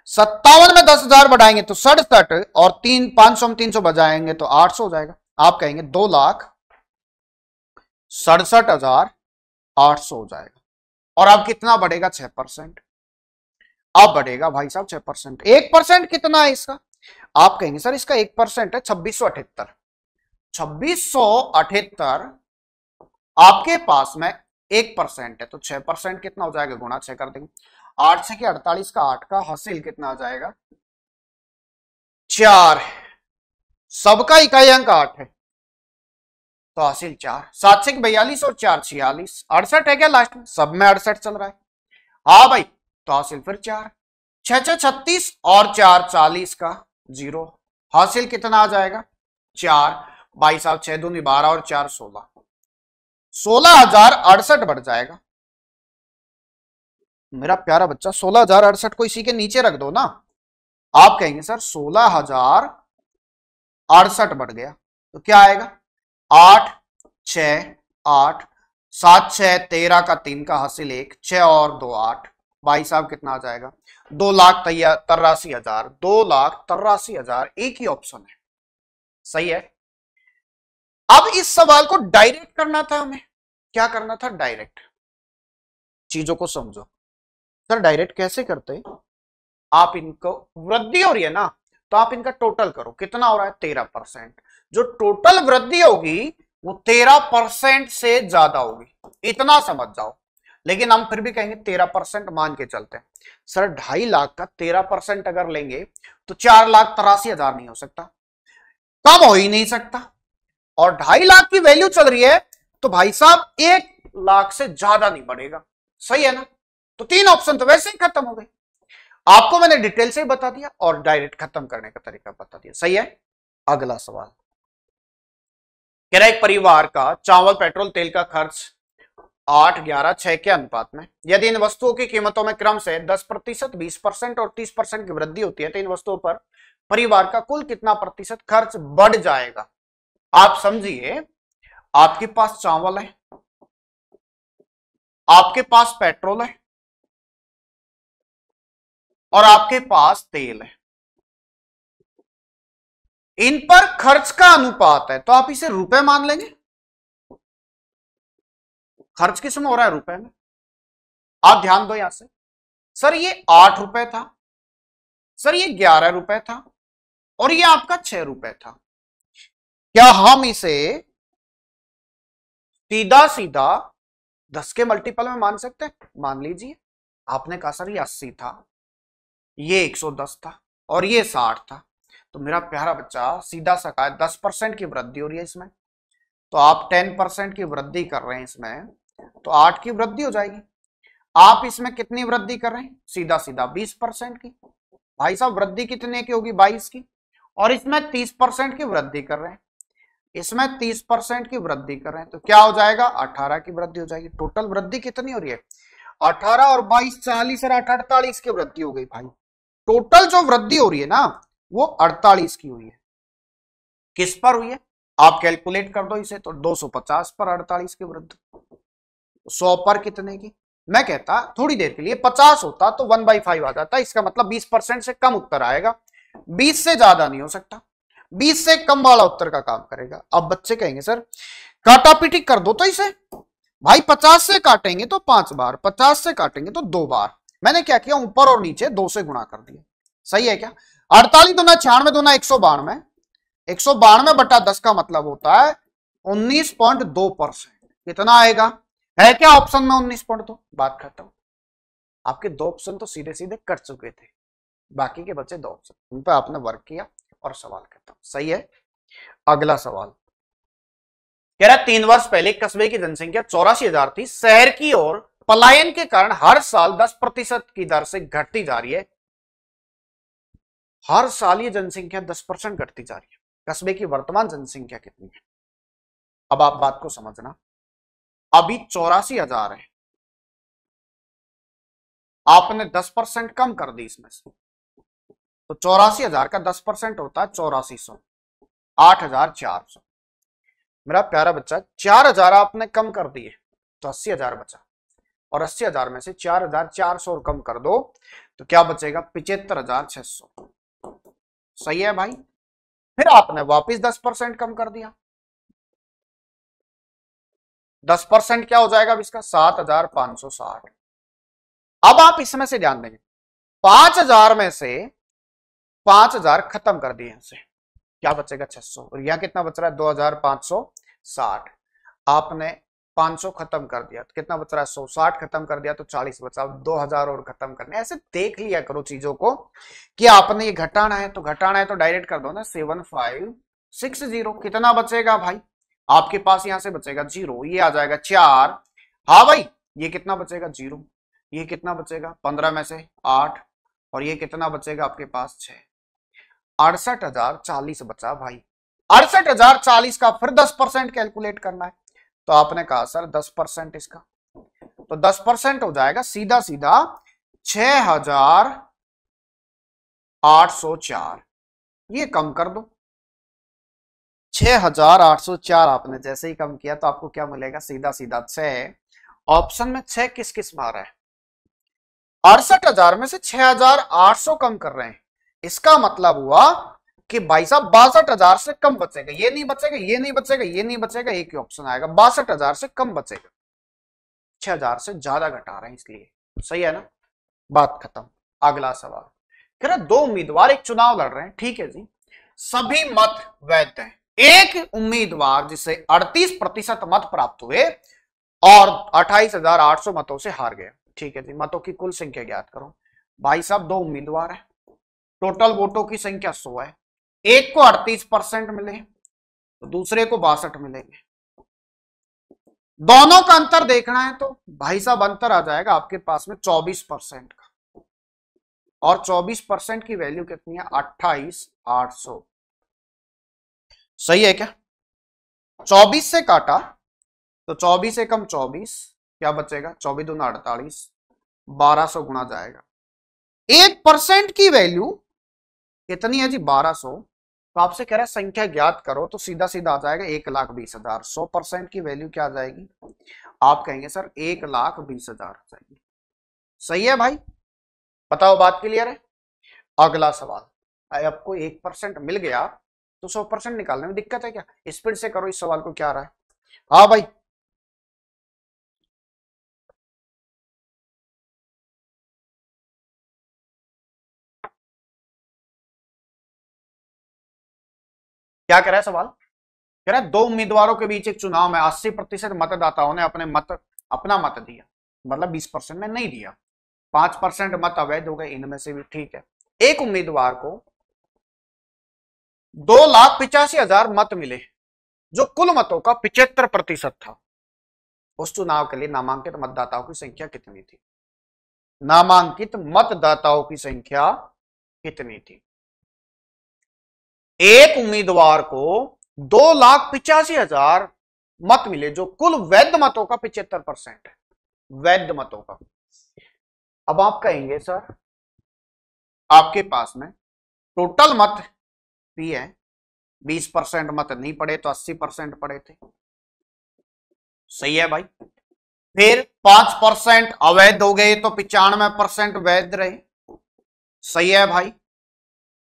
57 में 10,000 बढ़ाएंगे तो 67, और 500 में 300 बजाएंगे तो 800 हो जाएगा। आप कहेंगे 2,67,800 हो जाएगा। और अब कितना बढ़ेगा, 6%। अब बढ़ेगा भाई साहब 6%। 1% कितना है इसका, आप कहेंगे सर इसका 1% है 2,678। 2,678 आपके पास में 1% है, तो 6% कितना हो जाएगा, गुणा 6 कर देंगे, 8 से 48 का 8 का हासिल कितना आ जाएगा 4, सबका इकाई अंक 8 है तो हासिल 4, 7 से 42 और 4 46, 68 है क्या लास्ट में, सब में 68 चल रहा है। हाँ भाई, तो हासिल फिर 4, 6 6 36 और 4 40 का 0, हासिल कितना आ जाएगा 4। भाई साहब 6 दूनी 12 और 4 16, 16,068 बढ़ जाएगा मेरा प्यारा बच्चा। 16,068 को इसी के नीचे रख दो ना, आप कहेंगे सर 16,068 बढ़ गया तो क्या आएगा 8 6 8 7 6 13 का 3 का हासिल 1, 6 और 2 8। भाई साहब कितना आ जाएगा 2,83,000, 2,83,000। एक ही ऑप्शन है, सही है। अब इस सवाल को डायरेक्ट करना था हमें, क्या करना था, डायरेक्ट। चीजों को समझो सर, डायरेक्ट कैसे करते हैं, आप इनको वृद्धि हो रही है ना तो आप इनका टोटल करो, कितना हो रहा है 13%। जो टोटल वृद्धि होगी वो 13% से ज्यादा होगी, इतना समझ जाओ। लेकिन हम फिर भी कहेंगे 13% मान के चलते हैं। सर 2.5 लाख का 13% अगर लेंगे तो 4,83,000 नहीं हो सकता, कम हो ही नहीं सकता। और 2.5 लाख की वैल्यू चल रही है तो भाई साहब 1 लाख से ज्यादा नहीं बढ़ेगा, सही है ना। तो 3 ऑप्शन तो वैसे ही खत्म हो गए। आपको मैंने डिटेल से ही बता दिया और डायरेक्ट खत्म करने का तरीका बता दिया, सही है। अगला सवाल कह रहा है एक परिवार का चावल पेट्रोल तेल का खर्च 8-11-6 के अनुपात में, यदि इन वस्तुओं की कीमतों में क्रम से 10%, 20% और 30% की वृद्धि होती है तो इन वस्तुओं पर परिवार का कुल कितना प्रतिशत खर्च बढ़ जाएगा। आप समझिए, आपके पास चावल है, आपके पास पेट्रोल है और आपके पास तेल है। इन पर खर्च का अनुपात है तो आप इसे रुपए मान लेंगे। खर्च किस में हो रहा है? रुपए में। आप ध्यान दो यहां से, सर ये 8 रुपए था, सर ये 11 रुपए था और ये आपका 6 रुपए था। क्या हम इसे सीधा सीधा 10 के मल्टीपल में मान सकते हैं? मान लीजिए, आपने कहा सर ये 80 था, ये 110 था और ये 60 था, तो मेरा प्यारा बच्चा सीधा सा कहा 10% की वृद्धि हो रही है इसमें, तो आप 10% की वृद्धि कर रहे हैं इसमें, तो 8 की वृद्धि हो जाएगी। आप इसमें कितनी वृद्धि कर रहे हैं? सीधा सीधा 20% की। भाई साहब वृद्धि कितने की होगी? 22 की। और इसमें 30% की वृद्धि कर रहे हैं, इसमें 30% की वृद्धि कर रहे हैं, तो क्या हो जाएगा? 18 की वृद्धि हो जाएगी। टोटल वृद्धि कितनी हो रही है? 18 और 22 40 और 8 48 की वृद्धि हो गई भाई। टोटल जो वृद्धि हो रही है ना वो 48 की हुई है। किस पर हुई है? आप कैलकुलेट कर दो इसे, तो 250 पर 48 की वृद्धि, 100 पर कितने की? मैं कहता थोड़ी देर के लिए 50 होता तो 1/5 आ जाता, इसका मतलब 20% से कम उत्तर आएगा, 20 से ज्यादा नहीं हो सकता, 20 से कम वाला उत्तर का काम करेगा। अब बच्चे कहेंगे सर काटा पीटी कर दो तो इसे। भाई 50 से काटेंगे तो 5 बार, 50 से काटेंगे तो 2 बार। मैंने क्या किया? ऊपर और नीचे 2 से गुणा कर दिया, सही है क्या? 48 दूना 96 दूना 192, 192 बटा 10 का मतलब होता है 19.2%। कितना आएगा? है क्या ऑप्शन में 19.2? बात खत्म। आपके 2 ऑप्शन तो सीधे सीधे कट चुके थे, बाकी के बचे 2 ऑप्शन, उन पर आपने वर्क किया और सवाल खत्म, सही है। अगला सवाल कह रहा है 3 वर्ष पहले कस्बे की जनसंख्या 84,000 थी, शहर की ओर पलायन के कारण हर साल 10% की दर से घटती जा रही है। हर साल ये जनसंख्या 10% घटती जा रही है। कस्बे की वर्तमान जनसंख्या कितनी है? अब आप बात को समझना, अभी 84,000 है, आपने 10% कम कर दी इसमें से, तो 84,000 का 10% होता है 8400, 8,400। मेरा प्यारा बच्चा 4,000 आपने कम कर दिए तो 80,000 बचा, और 80,000 में से 4,400 और कम कर दो तो क्या बचेगा? 75,600। सही है भाई। फिर आपने वापिस 10% कम कर दिया, 10% क्या हो जाएगा अब इसका? 7,560। अब आप इसमें से ध्यान देंगे, 5,000 में से 5,000 खत्म कर दिए इनसे, क्या बचेगा? 600, और यहां कितना बच रहा है? 2,560। आपने 500 खत्म कर दिया तो कितना बच रहा है? 160 खत्म कर दिया तो 40 बचा, 2,000 और खत्म करने। ऐसे देख लिया करो चीजों को कि आपने ये घटाना है तो डायरेक्ट कर दो ना, 7560। कितना बचेगा भाई? आपके पास यहां से बचेगा 0, ये आ जाएगा 4। हाँ भाई, ये कितना बचेगा? 0। ये कितना बचेगा? 15 में से 8, और ये कितना बचेगा आपके पास? 6। 68,040 बचा भाई। 68,040 का फिर 10% कैलकुलेट करना है, तो आपने कहा सर 10% इसका, तो 10% हो जाएगा सीधा सीधा 6,804। ये कम कर दो, 6,804 आपने जैसे ही कम किया तो आपको क्या मिलेगा? सीधा सीधा 6। ऑप्शन में 6 किस किस में आ रहा है? 68,000 में से 6,800 कम कर रहे हैं, इसका मतलब हुआ कि भाई साहब 62,000 से कम बचेगा, ये नहीं बचेगा, ये नहीं बचेगा, ये नहीं बचेगा, एक ही ऑप्शन आएगा, 62,000 से कम बचेगा। 6,000 से ज्यादा घटा रहे हैं इसलिए, सही है ना। बात खत्म। अगला सवाल कह रहा 2 उम्मीदवार एक चुनाव लड़ रहे हैं, ठीक है जी, सभी मत वैध हैं, एक उम्मीदवार जिसे 38% मत प्राप्त हुए और 28,800 मतों से हार गया। ठीक है जी, मतों की कुल संख्या ज्ञात करो। भाई साहब, दो उम्मीदवार है, टोटल वोटों की संख्या 100 है। एक को 38% मिले तो दूसरे को 62 मिलेंगे। दोनों का अंतर देखना है तो भाई साहब अंतर आ जाएगा आपके पास में 24% का, और 24% की वैल्यू कितनी है? 28,800। सही है क्या? 24 से काटा तो 24 एकम 24, क्या बचेगा? 24 दूना 48, 1200 गुणा जाएगा। 1% की वैल्यू कितनी है जी? 1200। तो आपसे कह रहा है संख्या ज्ञात करो, तो सीधा सीधा आ जाएगा 1,20,000। 100% की वैल्यू क्या आ जाएगी? आप कहेंगे सर 1,20,000 आ जाएगी। सही है भाई, बताओ बात क्लियर है? अगला सवाल, आपको 1% मिल गया तो 100% निकालने में दिक्कत है क्या? स्पीड से करो इस सवाल को, क्या रहा है? हाँ भाई, क्या कह रहा है सवाल? कह रहा है दो उम्मीदवारों के बीच एक चुनाव में 80% मतदाताओं ने अपना मत दिया, मतलब 20% में नहीं दिया। 5% मत अवैध हो गए इनमें से भी। ठीक है, एक उम्मीदवार को 2,85,000 मत मिले जो कुल मतों का 75% था। उस चुनाव के लिए नामांकित मतदाताओं की संख्या कितनी थी? नामांकित मतदाताओं की संख्या कितनी थी? एक उम्मीदवार को 2,85,000 मत मिले जो कुल वैध मतों का 75% है, वैध मतों का। अब आप कहेंगे सर आपके पास में टोटल मत भी है, 20% मत नहीं पड़े तो 80% पड़े थे। सही है भाई, फिर 5% अवैध हो गए तो 95% वैध रहे। सही है भाई,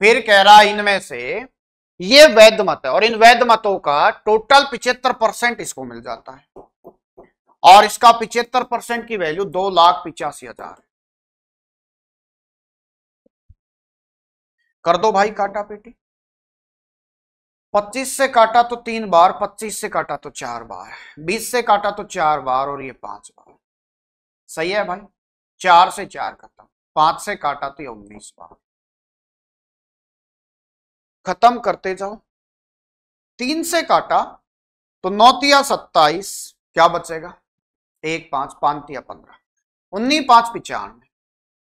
फिर कह रहा इनमें से ये वैध मत है और इन वैध मतों का टोटल 75% इसको मिल जाता है, और इसका 75% की वैल्यू 2,85,000। कर दो भाई काटा पेटी। 25 से काटा तो 3 बार, 25 से काटा तो 4 बार, 20 से काटा तो 4 बार, और ये 5 बार। सही है भाई, 4 से 4 खत्म, 5 से काटा तो ये 19 बार। खत्म करते जाओ। 3 से काटा तो 9 तिया 27, क्या बचेगा? 1 5 5 तिया 15, 19 5 95,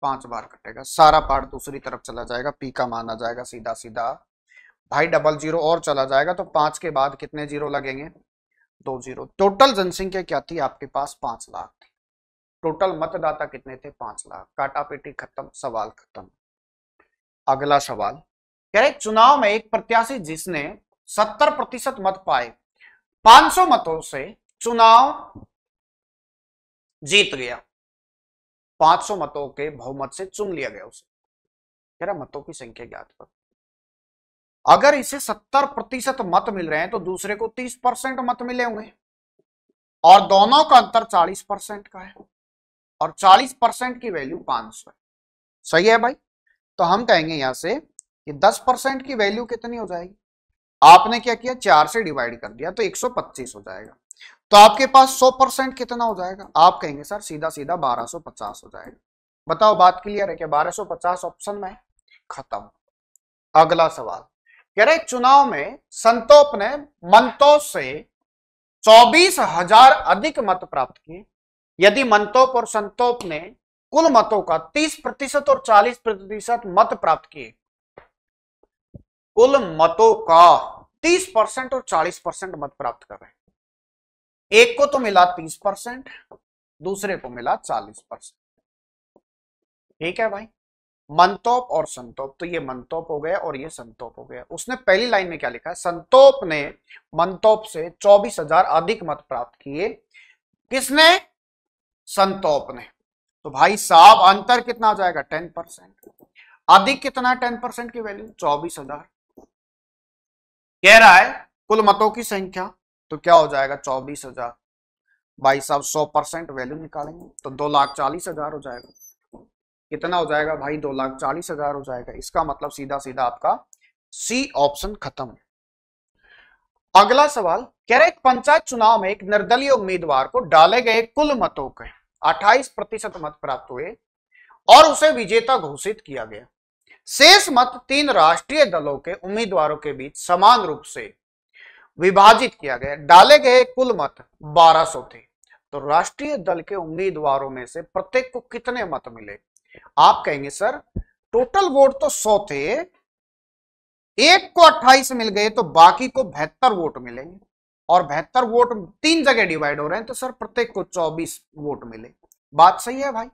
5 बार कटेगा, सारा पार्ट दूसरी तरफ चला जाएगा, पी का मान आ जाएगा सीधा सीधा भाई, डबल जीरो और चला जाएगा तो 5 के बाद कितने जीरो लगेंगे? 2 जीरो। टोटल जनसंख्या क्या थी आपके पास? 5 लाख थी। टोटल मतदाता कितने थे? 5 लाख। काटा पेटी खत्म, सवाल खत्म। अगला सवाल कह रहे चुनाव में एक प्रत्याशी जिसने 70% मत पाए 500 मतों से चुनाव जीत गया। 500 मतों के बहुमत से चुन लिया गया उसे। कह रहा मतों की संख्या ज्ञात कर। अगर इसे 70% मत मिल रहे हैं तो दूसरे को 30% मत मिले होंगे, और दोनों का अंतर 40% का है, और 40% की वैल्यू 500 है। सही है भाई, तो हम कहेंगे यहां से कि 10% की वैल्यू कितनी हो जाएगी? आपने क्या किया? 4 से डिवाइड कर दिया तो 125 हो जाएगा। तो आपके पास 100% कितना हो जाएगा? आप कहेंगे सर सीधा सीधा 1250 हो जाएगा। बताओ बात क्लियर है क्या? 1250 ऑप्शन में। खत्म। अगला सवाल कह रहे चुनाव में संतोप ने मंतोप से 24,000 अधिक मत प्राप्त किए। यदि मंतोप और संतोप ने कुल मतों का 30% और 40% मत प्राप्त किए, कुल मतों का 30% और 40% मत प्राप्त कर रहे हैं, एक को तो मिला 30%, दूसरे को मिला 40%। ठीक है भाई, मंतोप और संतोप, तो ये मंतोप हो गया और ये संतोप हो गया। उसने पहली लाइन में क्या लिखा है? संतोप ने मंतोप से 24,000 अधिक मत प्राप्त किए। किसने? संतोप ने। तो भाई साहब अंतर कितना आ जाएगा? 10%। अधिक कितना? 10% की वैल्यू 24,000। कह रहा है कुल मतों की संख्या, तो क्या हो जाएगा? 24,000। भाई साहब 100% वैल्यू निकालेंगे तो 2,40,000 हो जाएगा। कितना हो जाएगा भाई? 2,40,000 हो जाएगा। इसका मतलब सीधा सीधा आपका सी ऑप्शन खत्म। अगला सवाल कह रहे पंचायत चुनाव में एक निर्दलीय उम्मीदवार को डाले गए कुल मतों के 28% मत प्राप्त हुए और उसे विजेता घोषित किया गया। शेष मत 3 राष्ट्रीय दलों के उम्मीदवारों के बीच समान रूप से विभाजित किया गया। डाले गए कुल मत 1200 थे, तो राष्ट्रीय दल के उम्मीदवारों में से प्रत्येक को कितने मत मिले? आप कहेंगे सर टोटल वोट तो 100 थे, एक को 28 मिल गए तो बाकी को 72 वोट मिलेंगे, और 72 वोट 3 जगह डिवाइड हो रहे हैं, तो सर प्रत्येक को 24 वोट मिले। बात सही है भाई।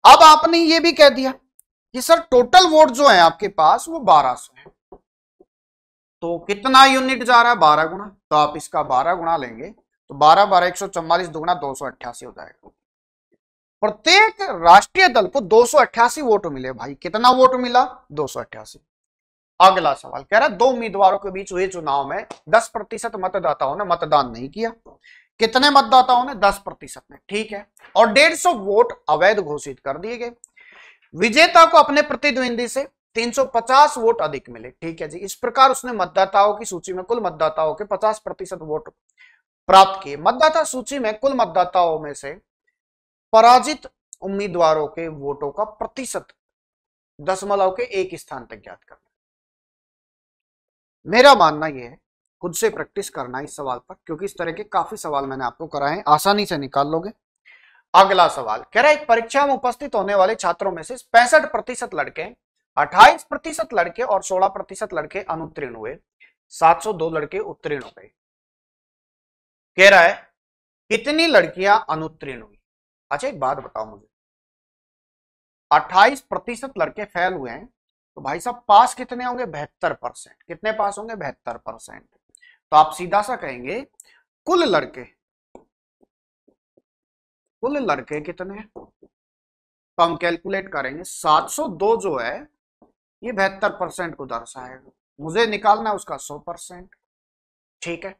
अब आपने ये भी कह दिया कि सर टोटल वोट जो है आपके पास वो 1200 है, तो कितना यूनिट जा रहा है? 12 गुना। तो आप इसका 12 गुना लेंगे तो 12 12 144 दुगुना 288 हो जाएगा। प्रत्येक राष्ट्रीय दल को 288 वोट मिले भाई। कितना वोट मिला? 288। अगला सवाल कह रहा है 2 उम्मीदवारों के बीच हुए चुनाव में 10% मतदाताओं ने मतदान नहीं किया। कितने मतदाताओं ने? 10% ने। ठीक है, और 150 वोट अवैध घोषित कर दिए गए। विजेता को अपने प्रतिद्वंदी से 350 वोट अधिक मिले। ठीक है जी। इस प्रकार उसने मतदाताओं की सूची में कुल मतदाताओं के 50% वोट प्राप्त किए। मतदाता सूची में कुल मतदाताओं में से पराजित उम्मीदवारों के वोटों का प्रतिशत दशमलव के एक स्थान तक ज्ञात करना। मेरा मानना यह है खुद से प्रैक्टिस करना इस सवाल पर, क्योंकि इस तरह के काफी सवाल मैंने आपको कराए, आसानी से निकाल लोगे। अगला सवाल कह रहा है परीक्षा में उपस्थित होने वाले छात्रों में से 65% लड़के, 28% लड़के और 16% लड़के अनुत्तीर्ण हुए, 702 लड़के उत्तीर्ण हो गए। कह रहा है कितनी लड़कियां अनुत्तीर्ण हुई? अच्छा एक बात बताओ मुझे, 28% लड़के फेल हुए हैं, तो भाई साहब पास कितने होंगे? 72%। कितने पास होंगे? 72%। तो आप सीधा सा कहेंगे कुल लड़के कितने हैं? तो हम कैलकुलेट करेंगे 702 जो है ये 72% को दर्शाएगा, मुझे निकालना है उसका 100%। ठीक है,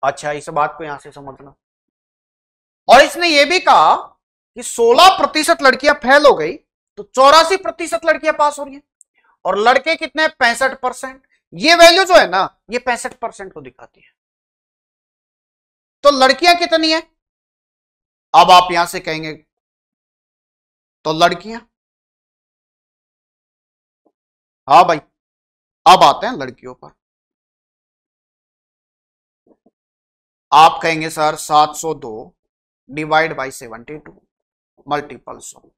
अच्छा इस बात को यहां से समझना। और इसने ये भी कहा कि 16% लड़कियां फेल हो गई तो 84% लड़कियां पास हो रही है, और लड़के कितने? 65%। ये वैल्यू जो है ना ये 65% को दिखाती है। तो लड़कियां कितनी है? अब आप यहां से कहेंगे तो लड़कियां, हाँ भाई अब आते हैं लड़कियों पर। आप कहेंगे सर 702 डिवाइड बाई 72 मल्टीपल 100,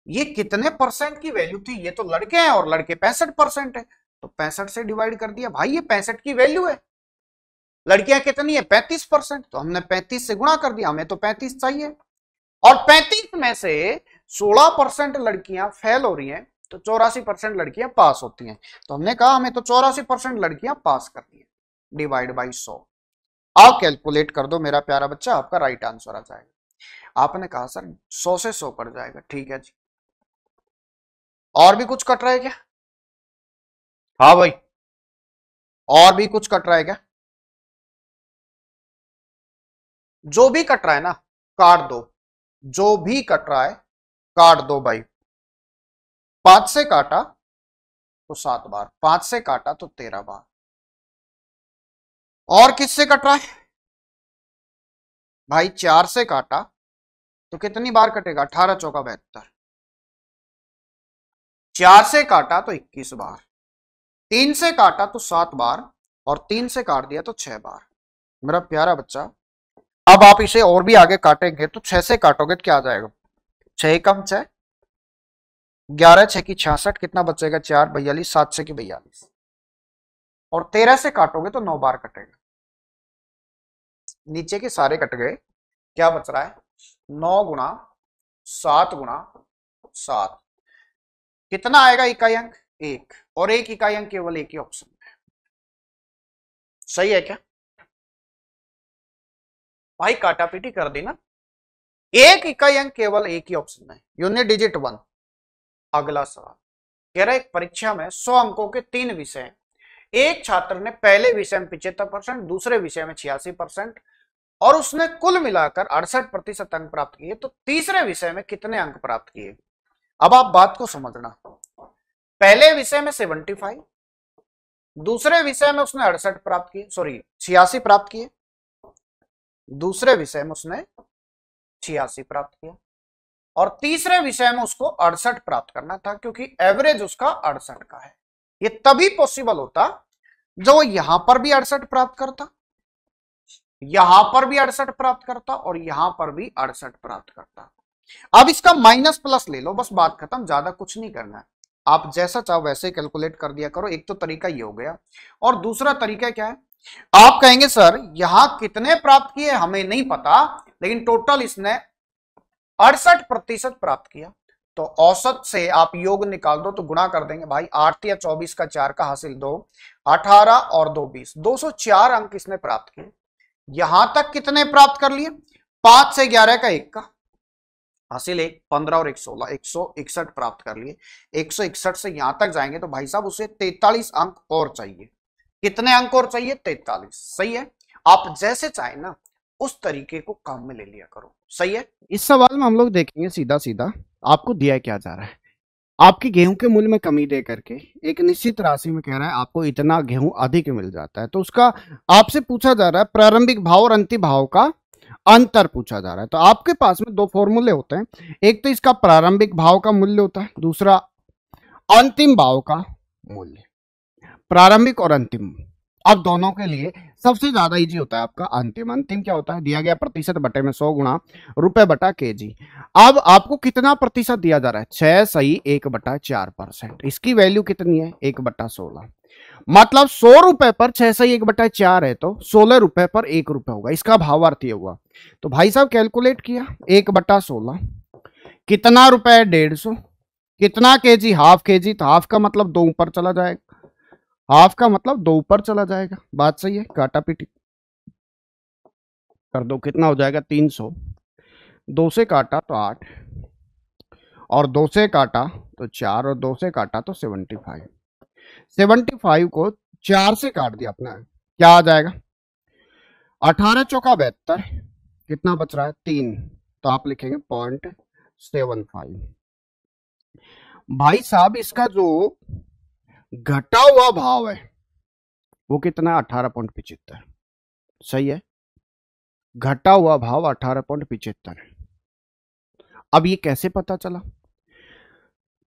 ये कितने परसेंट की वैल्यू थी? ये तो लड़के हैं और लड़के 65% है, तो 65 से डिवाइड कर दिया भाई, ये 65 की वैल्यू है। लड़कियां कितनी है? 35%, तो हमने 35 से गुणा कर दिया, हमें तो 35 चाहिए। और 35 में से 16% लड़कियां फेल हो रही हैं, तो 84% लड़कियां पास होती हैं, तो हमने कहा हमें तो 84% लड़कियां पास करनी है, डिवाइड बाई 100। आप कैलकुलेट कर दो मेरा प्यारा बच्चा, आपका राइट आंसर आ जाएगा। आपने कहा सर 100 से 100 कट जाएगा। ठीक है जी, और भी कुछ कट रहा है क्या? हाँ भाई, और भी कुछ कट रहा है क्या? जो भी कट रहा है ना काट दो, जो भी कट रहा है काट दो भाई। 5 से काटा तो 7 बार, 5 से काटा तो 13 बार। और किससे कट रहा है भाई? 4 से काटा तो कितनी बार कटेगा? 18 चौका 72। 4 से काटा तो 21 बार, 3 से काटा तो 7 बार, और 3 से काट दिया तो 6 बार। मेरा प्यारा बच्चा अब आप इसे और भी आगे काटेंगे तो 6 से काटोगे तो क्या आ जाएगा? 6 कम 6, 11 6 की 66, कितना बचेगा? 4 42, 7 से की 42, और 13 से काटोगे तो 9 बार कटेगा। नीचे के सारे कट गए, क्या बच रहा है? 9 गुणा 7 गुणा 7, कितना आएगा इकाई अंक? 1, और 1 इकाई अंक केवल एक ही ऑप्शन में है। सही है क्या भाई? काटा पीटी कर दी ना, 1 इकाई अंक केवल एक ही ऑप्शन में, यूनिट डिजिट 1। अगला सवाल कह रहा है परीक्षा में 100 अंकों के 3 विषय, एक छात्र ने पहले विषय में 75%, दूसरे विषय में 86%, और उसने कुल मिलाकर 68% अंक प्राप्त किए, तो तीसरे विषय में कितने अंक प्राप्त किए? अब आप बात को समझना, पहले विषय में 75, दूसरे विषय में उसने 68 प्राप्त किए, सॉरी 86 प्राप्त किए, दूसरे विषय में उसने 86 प्राप्त किया, और तीसरे विषय में उसको 68 प्राप्त करना था, क्योंकि एवरेज उसका 68 का है। ये तभी पॉसिबल होता जो यहां पर भी 68 प्राप्त करता, यहां पर भी 68 प्राप्त करता, और यहां पर भी 68 प्राप्त करता। अब इसका माइनस प्लस ले लो, बस बात खत्म, ज्यादा कुछ नहीं करना है। आप जैसा चाहो वैसे कैलकुलेट कर दिया करो। एक तो तरीका ये हो गया, और दूसरा तरीका क्या है, आप कहेंगे सर यहां कितने प्राप्त किए हमें नहीं पता, लेकिन टोटल इसने 68% प्राप्त किया, तो औसत से आप योग निकाल दो तो गुणा कर देंगे भाई। 8 या 24 का 4 का हासिल 2, 18 और 2 20, 204 अंक इसने प्राप्त किए। यहां तक कितने प्राप्त कर लिए, 5 से 11 का 1 का हासिल 1, 15 और 1 16, 161 प्राप्त कर लिए। 161 से यहां तक जाएंगे तो भाई साहब उसे 43 अंक और चाहिए। कितने अंक और चाहिए, 43। सही है, आप जैसे चाहे ना उस तरीके को काम में ले लिया करो। सही है। इस सवाल में हम लोग देखेंगे सीधा सीधा आपको दिया क्या जा रहा है, आपके गेहूं के मूल्य में कमी दे करके एक निश्चित राशि में कह रहा है आपको इतना गेहूं अधिक मिल जाता है। तो उसका आपसे पूछा जा रहा है प्रारंभिक भाव और अंतिम भाव का अंतर पूछा जा रहा है। तो आपके पास में दो फॉर्मूले होते हैं, एक तो इसका प्रारंभिक भाव का मूल्य होता है, दूसरा अंतिम भाव का मूल्य। प्रारंभिक और अंतिम, अब दोनों के लिए सबसे ज्यादा इजी होता है आपका अंतिम। अंतिम क्या होता है, दिया गया प्रतिशत बटे में 100 गुणा रुपए बटा केजी। अब आपको कितना प्रतिशत दिया जा रहा है, 6 सही 1/4%। इसकी वैल्यू कितनी है, 1/16, मतलब 100 रुपए पर 6 सही 1/4 है, तो 16 रुपए पर 1 रुपए होगा। इसका भावार्थ ये हुआ। तो भाई साहब कैलकुलेट किया, 1/16 कितना रुपए, 150। कितना केजी, हाफ केजी, तो हाफ का मतलब 2 ऊपर चला जाएगा, हाफ का मतलब 2 ऊपर चला जाएगा। बात सही है, काटा पीटी कर दो, कितना हो जाएगा 300। 2 से काटा तो 8, और 2 से काटा तो 4, और 2 से काटा तो 75। 75 को 4 से काट दिया अपना, क्या आ जाएगा, 18 चौका 72, कितना बच रहा है 3, तो आप लिखेंगे 0.75। भाई साहब इसका जो घटा हुआ भाव है वो कितना, 18.75। सही है, घटा हुआ भाव 18.75 है। अब ये कैसे पता चला,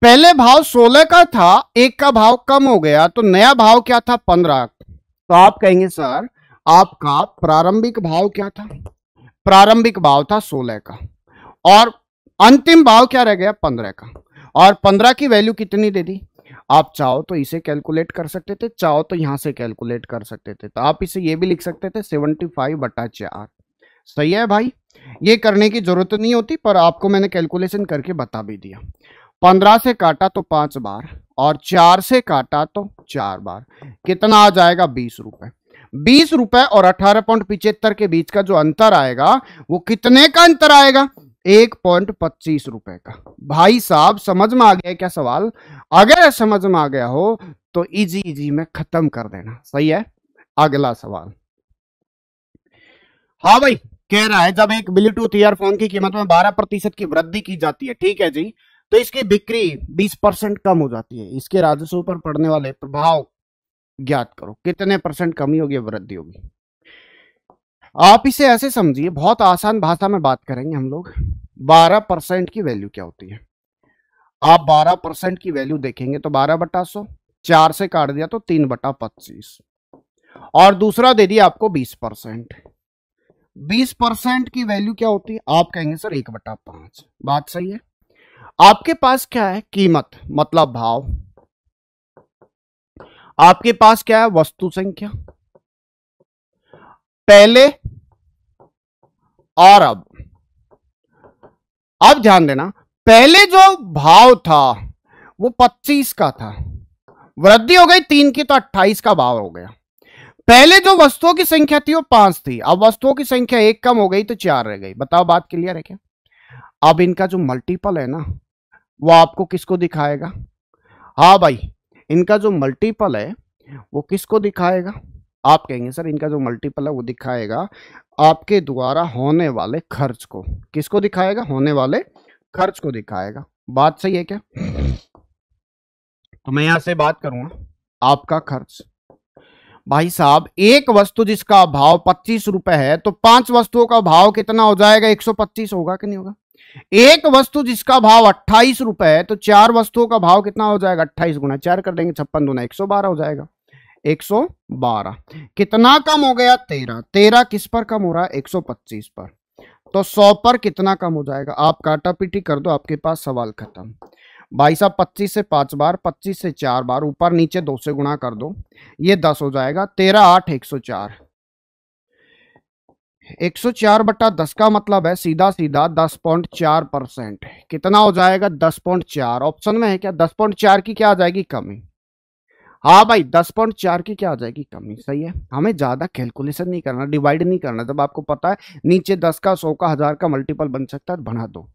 पहले भाव 16 का था, एक का भाव कम हो गया, तो नया भाव क्या था 15। तो आप कहेंगे सर आपका प्रारंभिक भाव क्या था, प्रारंभिक भाव था 16 का, और अंतिम भाव क्या रह गया 15 का, और 15 की वैल्यू कितनी दे दी। आप चाहो तो इसे कैलकुलेट कर सकते थे, चाहो तो यहां से कैलकुलेट कर सकते थे, तो आप इसे ये भी लिख सकते थे 75/4। सही है भाई, ये करने की जरूरत नहीं होती, पर आपको मैंने कैलकुलेशन करके बता भी दिया। 15 से काटा तो 5 बार, और 4 से काटा तो 4 बार, कितना आ जाएगा 20 रुपए। 20 रुपए और 18.75 के बीच का जो अंतर आएगा वो कितने का अंतर आएगा, 1.25 रुपए का। भाई साहब समझ में आ गया क्या सवाल, अगर समझ में आ गया हो तो इजी इजी में खत्म कर देना। सही है, अगला सवाल। हाँ भाई, कह रहा है जब एक ब्लूटूथ ईयरफोन की कीमत में 12% की वृद्धि की जाती है, ठीक है जी, तो इसकी बिक्री 20% कम हो जाती है। इसके राजस्व पर पड़ने वाले प्रभाव ज्ञात करो, कितने परसेंट कमी होगी, वृद्धि होगी। आप इसे ऐसे समझिए, बहुत आसान भाषा में बात करेंगे हम लोग। 12% की वैल्यू क्या होती है, आप 12% की वैल्यू देखेंगे तो 12/100, 4 से काट दिया तो 3/25, और दूसरा दे दिया आपको 20%। 20% की वैल्यू क्या होती है, आप कहेंगे सर 1/5। बात सही है। आपके पास क्या है, कीमत मतलब भाव, आपके पास क्या है, वस्तु संख्या, पहले और अब ध्यान देना, पहले जो भाव था वो 25 का था, वृद्धि हो गई 3 की तो 28 का भाव हो गया। पहले जो वस्तुओं की संख्या थी वो 5 थी, अब वस्तुओं की संख्या 1 कम हो गई तो 4 रह गई। बताओ बात क्लियर है क्या। अब इनका जो मल्टीपल है ना वो आपको किसको दिखाएगा, हाँ भाई इनका जो मल्टीपल है वो किसको दिखाएगा, आप कहेंगे सर इनका जो मल्टीपल है वो दिखाएगा आपके द्वारा होने वाले खर्च को। किसको दिखाएगा, होने वाले खर्च को दिखाएगा। बात सही है क्या। तो मैं यहां से बात करूंगा आपका खर्च, भाई साहब एक वस्तु जिसका भाव 25 रुपए है तो 5 वस्तुओं का भाव कितना हो जाएगा? 125 होगा कि नहीं होगा? एक वस्तु जिसका भाव 28 रुपए है तो 4 वस्तुओं का भाव कितना हो जाएगा? 28 गुना 4 कर देंगे, 56 दूना 112 हो जाएगा। 112 कितना कम हो गया? 13। 13 किस पर कम हो रहा है? 125 पर। तो 100 पर कितना कम हो जाएगा? आप काटा पीटी कर दो, आपके पास सवाल खत्म। भाई साहब 25 से 5 बार, 25 से 4 बार, ऊपर नीचे 2 से गुणा कर दो, ये 10 हो जाएगा। 13 8 104। 104 बटा 10 का मतलब है सीधा सीधा 10.4%। कितना हो जाएगा? 10.4। ऑप्शन में है क्या? 10.4 की क्या आ जाएगी? कमी। हाँ भाई 10.4 की क्या आ जाएगी? कमी। सही है, हमें ज्यादा कैलकुलेशन नहीं करना, डिवाइड नहीं करना। जब आपको पता है नीचे 10 का 100 का 1000 का मल्टीपल बन सकता है, बना दो।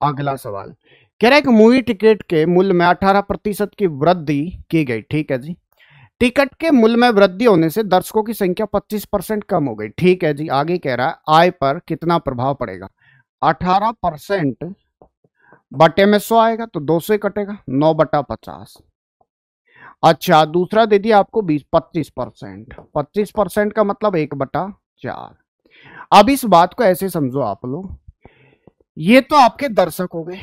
अगला सवाल कह रहा है कि मूवी टिकट के मूल्य में 18% की वृद्धि की गई। ठीक है जी। टिकट के मूल्य में वृद्धि होने से दर्शकों की संख्या 25% कम हो गई। ठीक है जी। आगे कह रहा है आय पर कितना प्रभाव पड़ेगा? 18% बटे में 100 आएगा तो 2 से कटेगा, 9 बटा 50। अच्छा दूसरा दे दिया आपको 25%। 25% का मतलब 1 बटा 4। अब इस बात को ऐसे समझो आप लोग, ये तो आपके दर्शक हो गए,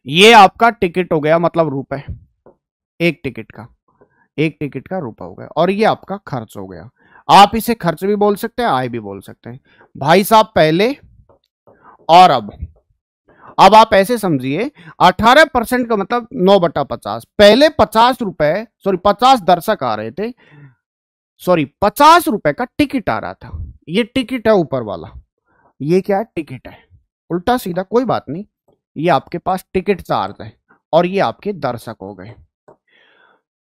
ये आपका टिकट हो गया, मतलब रुपए, एक टिकट का रुपए हो गया, और ये आपका खर्च हो गया। आप इसे खर्च भी बोल सकते हैं, आय भी बोल सकते हैं। भाई साहब पहले और अब आप ऐसे समझिए 18% का मतलब 9 बटा 50। पहले 50 रुपए, सॉरी 50 दर्शक आ रहे थे, सॉरी 50 रुपए का टिकट आ रहा था। ये टिकट है ऊपर वाला, ये क्या है? टिकट है। उल्टा सीधा कोई बात नहीं, ये आपके पास टिकट चार्ज है और ये आपके दर्शक हो गए।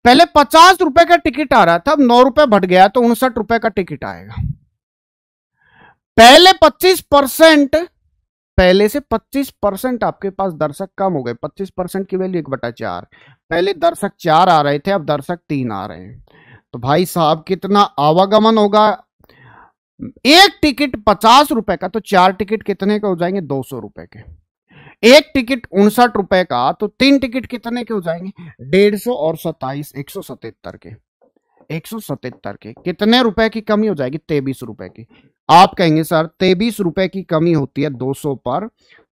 पहले 50 रुपए का टिकट आ रहा था, अब 9 रुपए बढ़ गया तो 59 रुपए का टिकट आएगा। पहले 25%, पहले से 25% आपके पास दर्शक कम हो गए। 25% की वैल्यू 1/4। पहले दर्शक 4 आ रहे थे, अब दर्शक 3 आ रहे हैं। तो भाई साहब कितना आवागमन होगा? एक टिकट 50 रुपए का तो 4 टिकट कितने के हो जाएंगे? 200 रुपए के। एक टिकट 59 रुपए का तो 3 टिकट कितने के हो जाएंगे? 150 और 27 177 के। 177 के कितने रुपए की कमी हो जाएगी? 23 रुपए की। आप कहेंगे सर 23 रुपए की कमी होती है 200 पर,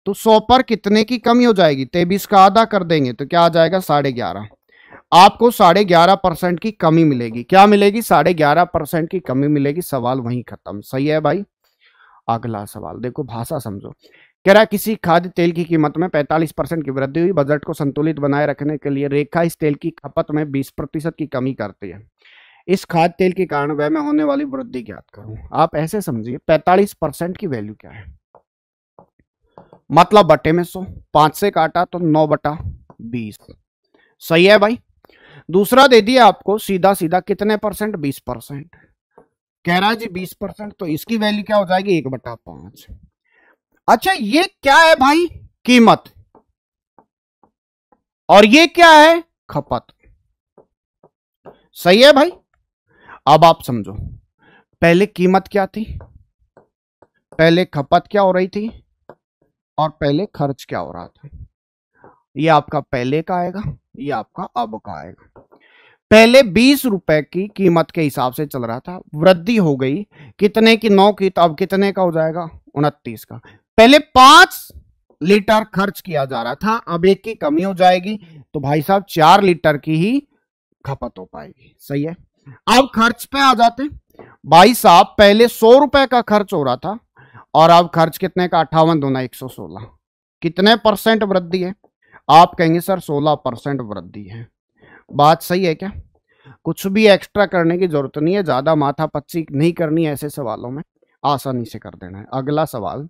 तो 100 पर कितने की कमी हो जाएगी? 23 का आधा कर देंगे तो क्या आ जाएगा? 11.5। आपको 11.5% की कमी मिलेगी। क्या मिलेगी? 11.5% की कमी मिलेगी। सवाल वहीं खत्म। सही है भाई। अगला सवाल देखो, भाषा समझो। कह रहा है किसी खाद्य तेल की कीमत में 45% की वृद्धि हुई। बजट को संतुलित बनाए रखने के लिए रेखा इस तेल की खपत में 20% की कमी करती है। इस खाद्य तेल के कारण व्यय में होने वाली वृद्धि ज्ञात करो। आप ऐसे समझिए 45% की वैल्यू क्या है? मतलब बटे में 100, 5 से काटा तो 9 बटा 20। सही है भाई। दूसरा दे दिया आपको सीधा सीधा कितने परसेंट? 20%। कह रहा है जी 20%, तो इसकी वैल्यू क्या हो जाएगी? 1/5। अच्छा ये क्या है भाई? कीमत। और ये क्या है? खपत। सही है भाई। अब आप समझो, पहले कीमत क्या थी, पहले खपत क्या हो रही थी, और पहले खर्च क्या हो रहा था। ये आपका पहले का आएगा, ये आपका अब का आएगा। पहले 20 रुपए की कीमत के हिसाब से चल रहा था, वृद्धि हो गई कितने की? 9 की, तो अब कितने का हो जाएगा? 29 का। पहले 5 लीटर खर्च किया जा रहा था, अब 1 की कमी हो जाएगी, तो भाई साहब 4 लीटर की ही खपत हो पाएगी। सही है। अब खर्च पे आ जाते हैं। भाई साहब पहले 100 रुपए का खर्च हो रहा था और अब खर्च कितने का? 58 दूना 116। कितने परसेंट वृद्धि है? आप कहेंगे सर 16% वृद्धि है। बात सही है क्या? कुछ भी एक्स्ट्रा करने की जरूरत नहीं है, ज्यादा माथापच्ची नहीं करनी है ऐसे सवालों में, आसानी से कर देना है। अगला सवाल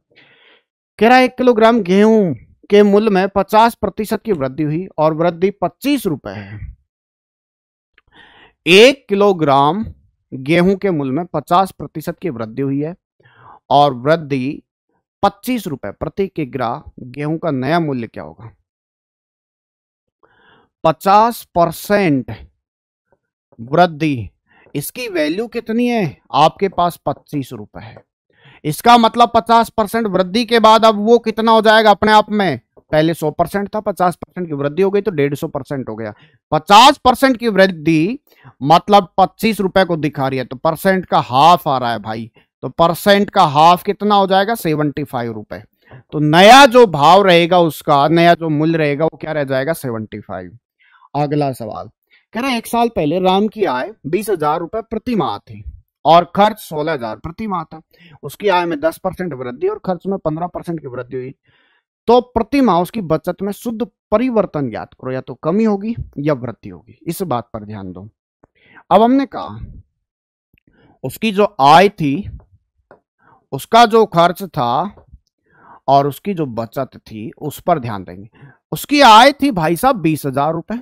कह रहा है 1 किलोग्राम गेहूं के मूल्य में 50% की वृद्धि हुई और वृद्धि 25 रुपए है। 1 किलोग्राम गेहूं के मूल्य में 50% की वृद्धि हुई है और वृद्धि 25 रुपए प्रति किग्रा। गेहूं का नया मूल्य क्या होगा? 50% वृद्धि, इसकी वैल्यू कितनी है? आपके पास 25 रुपए है। इसका मतलब 50% वृद्धि के बाद अब वो कितना हो जाएगा अपने आप में? पहले 100% था, 50% की वृद्धि हो गई तो 150% हो गया। 50% की वृद्धि मतलब 25 रुपए को दिखा रही है, तो परसेंट का हाफ आ रहा है भाई, तो परसेंट का हाफ कितना हो जाएगा 75 रुपए। तो नया जो भाव रहेगा उसका, नया जो मूल्य रहेगा वो क्या रह जाएगा 75। अगला सवाल कह रहा है एक साल पहले राम की आय 20,000 रुपए प्रति माह थी और खर्च 16,000 प्रति माह था। उसकी आय में 10% वृद्धि और खर्च में 15% की वृद्धि हुई, तो प्रति माह उसकी बचत में शुद्ध परिवर्तन ज्ञात करो, या तो कमी होगी या वृद्धि होगी। इस बात पर ध्यान दो। अब हमने कहा उसकी जो आय थी, उसका जो खर्च था और उसकी जो बचत थी उस पर ध्यान देंगे। उसकी आय थी भाई साहब 20,000 रुपए,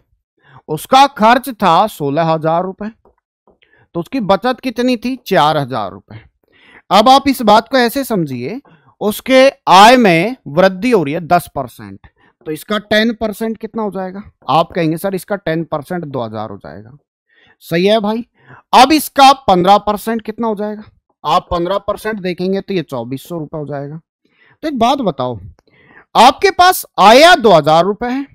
उसका खर्च था 16,000 रुपए, तो उसकी बचत कितनी थी 4,000 रुपए। अब आप इस बात को ऐसे समझिए, उसके आय में वृद्धि हो रही है 10%, तो इसका 10% कितना हो जाएगा? आप कहेंगे सर इसका 10% 2,000 हो जाएगा। सही है भाई। अब इसका 15% कितना हो जाएगा? आप 15% देखेंगे तो ये 2,400 रुपए हो जाएगा। तो एक बात बताओ, आपके पास आया 2,000 रुपए है,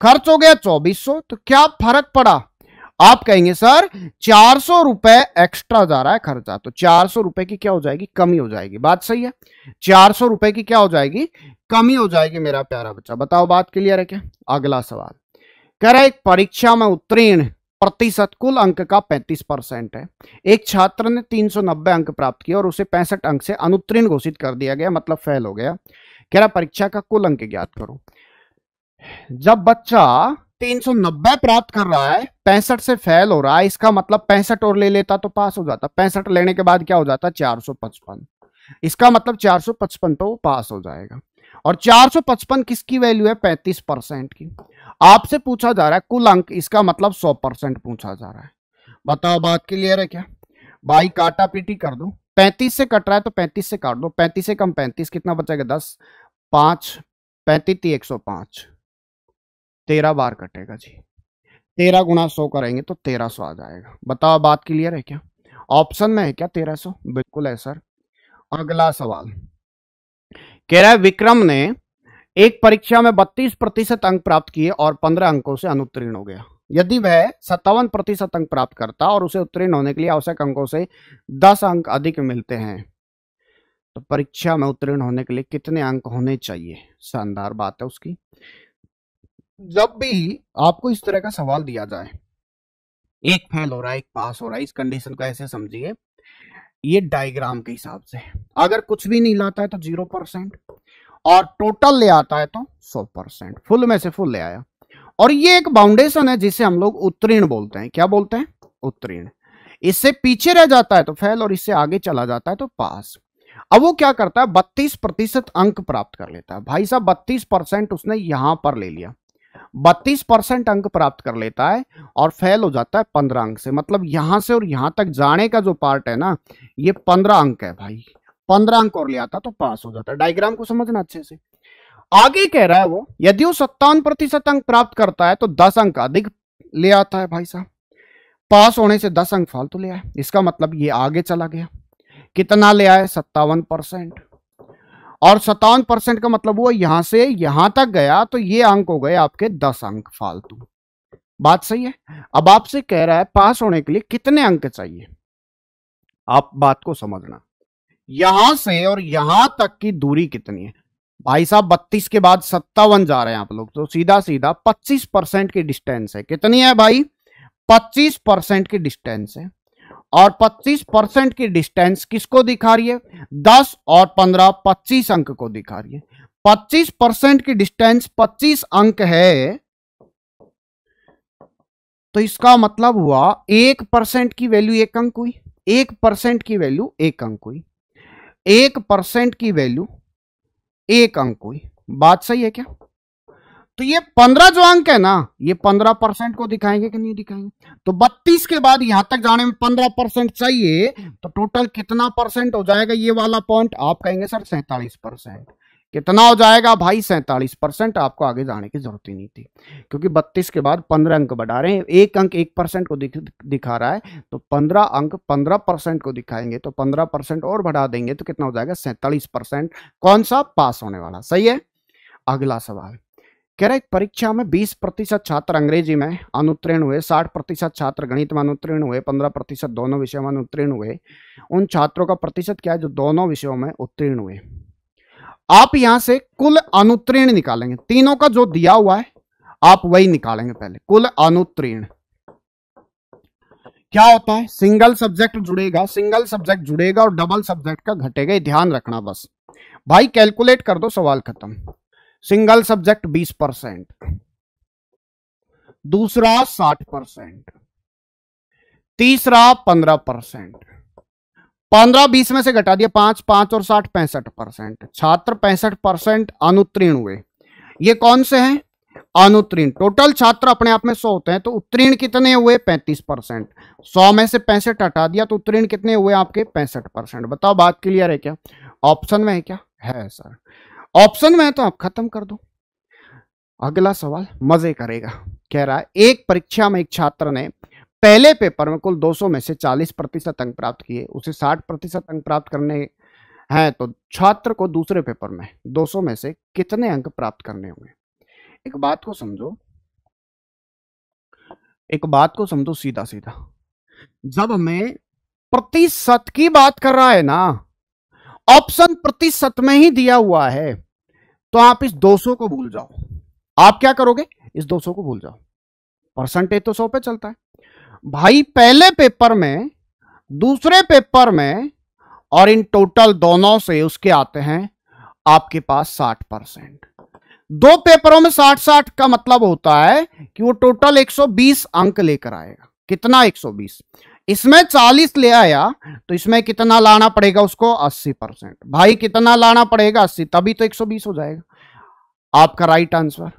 खर्च हो गया 2,400, तो क्या फर्क पड़ा? आप कहेंगे सर 400 रुपए एक्स्ट्रा जा रहा है खर्चा, तो 400 रुपए की क्या हो जाएगी? कमी हो जाएगी। बात सही है, 400 रुपए की क्या हो जाएगी? कमी हो जाएगी मेरा प्यारा बच्चा। बताओ बात क्लियर है क्या? अगला सवाल कह रहा है एक परीक्षा में उत्तीर्ण प्रतिशत कुल अंक का 35% है। एक छात्र ने 390 अंक प्राप्त किए और उसे 65 अंक से अनुत्तीर्ण घोषित कर दिया गया, मतलब फेल हो गया। कह रहा परीक्षा का कुल अंक ज्ञात करो। जब बच्चा 390 प्राप्त कर रहा है, 65 से फेल हो रहा है, इसका मतलब 65 और ले लेता तो पास हो जाता। 65 लेने के बाद क्या हो जाता? 455। इसका मतलब 455 पे वो पास हो जाएगा। और 455 किसकी वैल्यू है? 35% की। आपसे पूछा जा रहा है कुल अंक, इसका मतलब 100% पूछा जा रहा है। बताओ बात क्लियर है क्या? भाई काटा पीटी कर दो। 35 से कट रहा है तो 35 से काट दो। 35 से कम 35 कितना बचेगा? 10। 5 35 105, 13 बार कटेगा जी। 13 गुणा 100 करेंगे तो 1300 आ जाएगा। बताओ बात क्लियर है क्या? ऑप्शन में है क्या 1300? बिल्कुल है सर। अगला सवाल कह रहा है विक्रम ने एक परीक्षा में 32% अंक प्राप्त किए और 15 अंकों से अनुत्तीर्ण हो गया। यदि वह 57% अंक प्राप्त करता और उसे उत्तीर्ण होने के लिए आवश्यक अंकों से 10 अंक अधिक मिलते हैं, तो परीक्षा में उत्तीर्ण होने के लिए कितने अंक होने चाहिए? शानदार बात है उसकी। जब भी आपको इस तरह का सवाल दिया जाए, एक फेल हो रहा है एक पास हो रहा है, इस कंडीशन को ऐसे समझिए, ये डायग्राम के हिसाब से अगर कुछ भी नहीं लाता है तो 0% और टोटल ले आता है तो 100%, फुल में से फुल ले आया। और ये एक बाउंडेशन है जिसे हम लोग उत्तीर्ण बोलते हैं। क्या बोलते हैं? उत्तीर्ण। इससे पीछे रह जाता है तो फेल और इससे आगे चला जाता है तो पास। अब वो क्या करता है? 32% अंक प्राप्त कर लेता है। भाई साहब 32% उसने यहां पर ले लिया, 32% अंक प्राप्त कर लेता है और फेल हो जाता है 15 अंक से। मतलब यहां से और यहां तक जाने का जो पार्ट है ना, ये 15 अंक है भाई। 15 अंक और ले आता तो पास हो जाता है। डायग्राम को समझना अच्छे से। आगे कह रहा है वो यदि वो 57% अंक प्राप्त करता है तो 10 अंक अधिक ले आता है। भाई साहब पास होने से 10 अंक फालतू ले आए, इसका मतलब ये आगे चला गया। कितना ले आए? 57%। और 57% का मतलब वो यहां से यहां तक गया, तो ये अंक हो गए आपके 10 अंक फालतू। बात सही है। अब आपसे कह रहा है पास होने के लिए कितने अंक चाहिए। आप बात को समझना, यहां से और यहां तक की दूरी कितनी है? भाई साहब 32 के बाद 57 जा रहे हैं आप लोग, तो सीधा सीधा 25% की डिस्टेंस है। कितनी है भाई? 25% की डिस्टेंस है। और 25% की डिस्टेंस किसको दिखा रही है? 10 और 15 25 अंक को दिखा रही है। 25% की डिस्टेंस 25 अंक है, तो इसका मतलब हुआ 1% की वैल्यू 1 अंक हुई। 1% की वैल्यू 1 अंक हुई। 1% की वैल्यू 1 अंक हुई। बात सही है क्या? तो ये 15 जो अंक है ना, ये 15% को दिखाएंगे कि नहीं दिखाएंगे? तो 32 के बाद यहां तक जाने में 15% चाहिए, तो टोटल कितना परसेंट हो जाएगा ये वाला पॉइंट? आप कहेंगे सर 47%। कितना हो जाएगा भाई? 47%। आपको आगे जाने की जरूरत ही नहीं थी, क्योंकि 32 के बाद 15 अंक बढ़ा रहे हैं। 1 अंक 1% को दिखा रहा है, तो 15 अंक 15% को दिखाएंगे, तो 15% और बढ़ा देंगे तो कितना हो जाएगा? 47%। कौन सा? पास होने वाला। सही है। अगला सवाल कह रहा है परीक्षा में 20% छात्र अंग्रेजी में अनुत्तीर्ण हुए, 60% छात्र गणित में अनुत्तीर्ण हुए, 15% दोनों विषयों में अनुत्तीर्ण हुए। उन छात्रों का प्रतिशत क्या है जो दोनों विषयों में उत्तीर्ण हुए? आप यहां से कुल अनुत्तीर्ण निकालेंगे, तीनों का जो दिया हुआ है आप वही निकालेंगे। पहले कुल अनुत्तीर्ण क्या होता है? सिंगल सब्जेक्ट जुड़ेगा और डबल सब्जेक्ट का घटेगा, ये ध्यान रखना बस भाई। कैलकुलेट कर दो, सवाल खत्म। सिंगल सब्जेक्ट 20%, दूसरा 60%, तीसरा 15%, 15-20 में से घटा दिया 5, 5 और 60 65%। छात्र 65% अनुत्तीर्ण हुए। ये कौन से हैं? अनुत्तीर्ण। टोटल छात्र अपने आप में 100 होते हैं, तो उत्तीर्ण कितने हुए? 35%। 100 में से 65 हटा दिया तो उत्तीर्ण कितने हुए आपके? 65%। बताओ बात क्लियर है क्या? ऑप्शन में है क्या? है सर, ऑप्शन में है तो आप खत्म कर दो। अगला सवाल मजे करेगा। कह रहा है एक परीक्षा में एक छात्र ने पहले पेपर में कुल 200 में से 40% अंक प्राप्त किए, उसे 60% अंक प्राप्त करने हैं, तो छात्र को दूसरे पेपर में 200 में से कितने अंक प्राप्त करने होंगे? एक बात को समझो सीधा सीधा। जब हमें प्रतिशत की बात कर रहा है ना, ऑप्शन प्रतिशत में ही दिया हुआ है, तो आप इस 200 को भूल जाओ। आप क्या करोगे? इस 200 को भूल जाओ। परसेंटेज तो 100 पे चलता है भाई, पहले पेपर में, दूसरे पेपर में, और इन टोटल दोनों से उसके आते हैं आपके पास 60%। दो पेपरों में 60-60 का मतलब होता है कि वो टोटल 120 अंक लेकर आएगा। कितना? 120। इसमें 40 ले आया तो इसमें कितना लाना पड़ेगा उसको? 80%। भाई कितना लाना पड़ेगा? 80, तभी तो 120 हो जाएगा। आपका राइट आंसर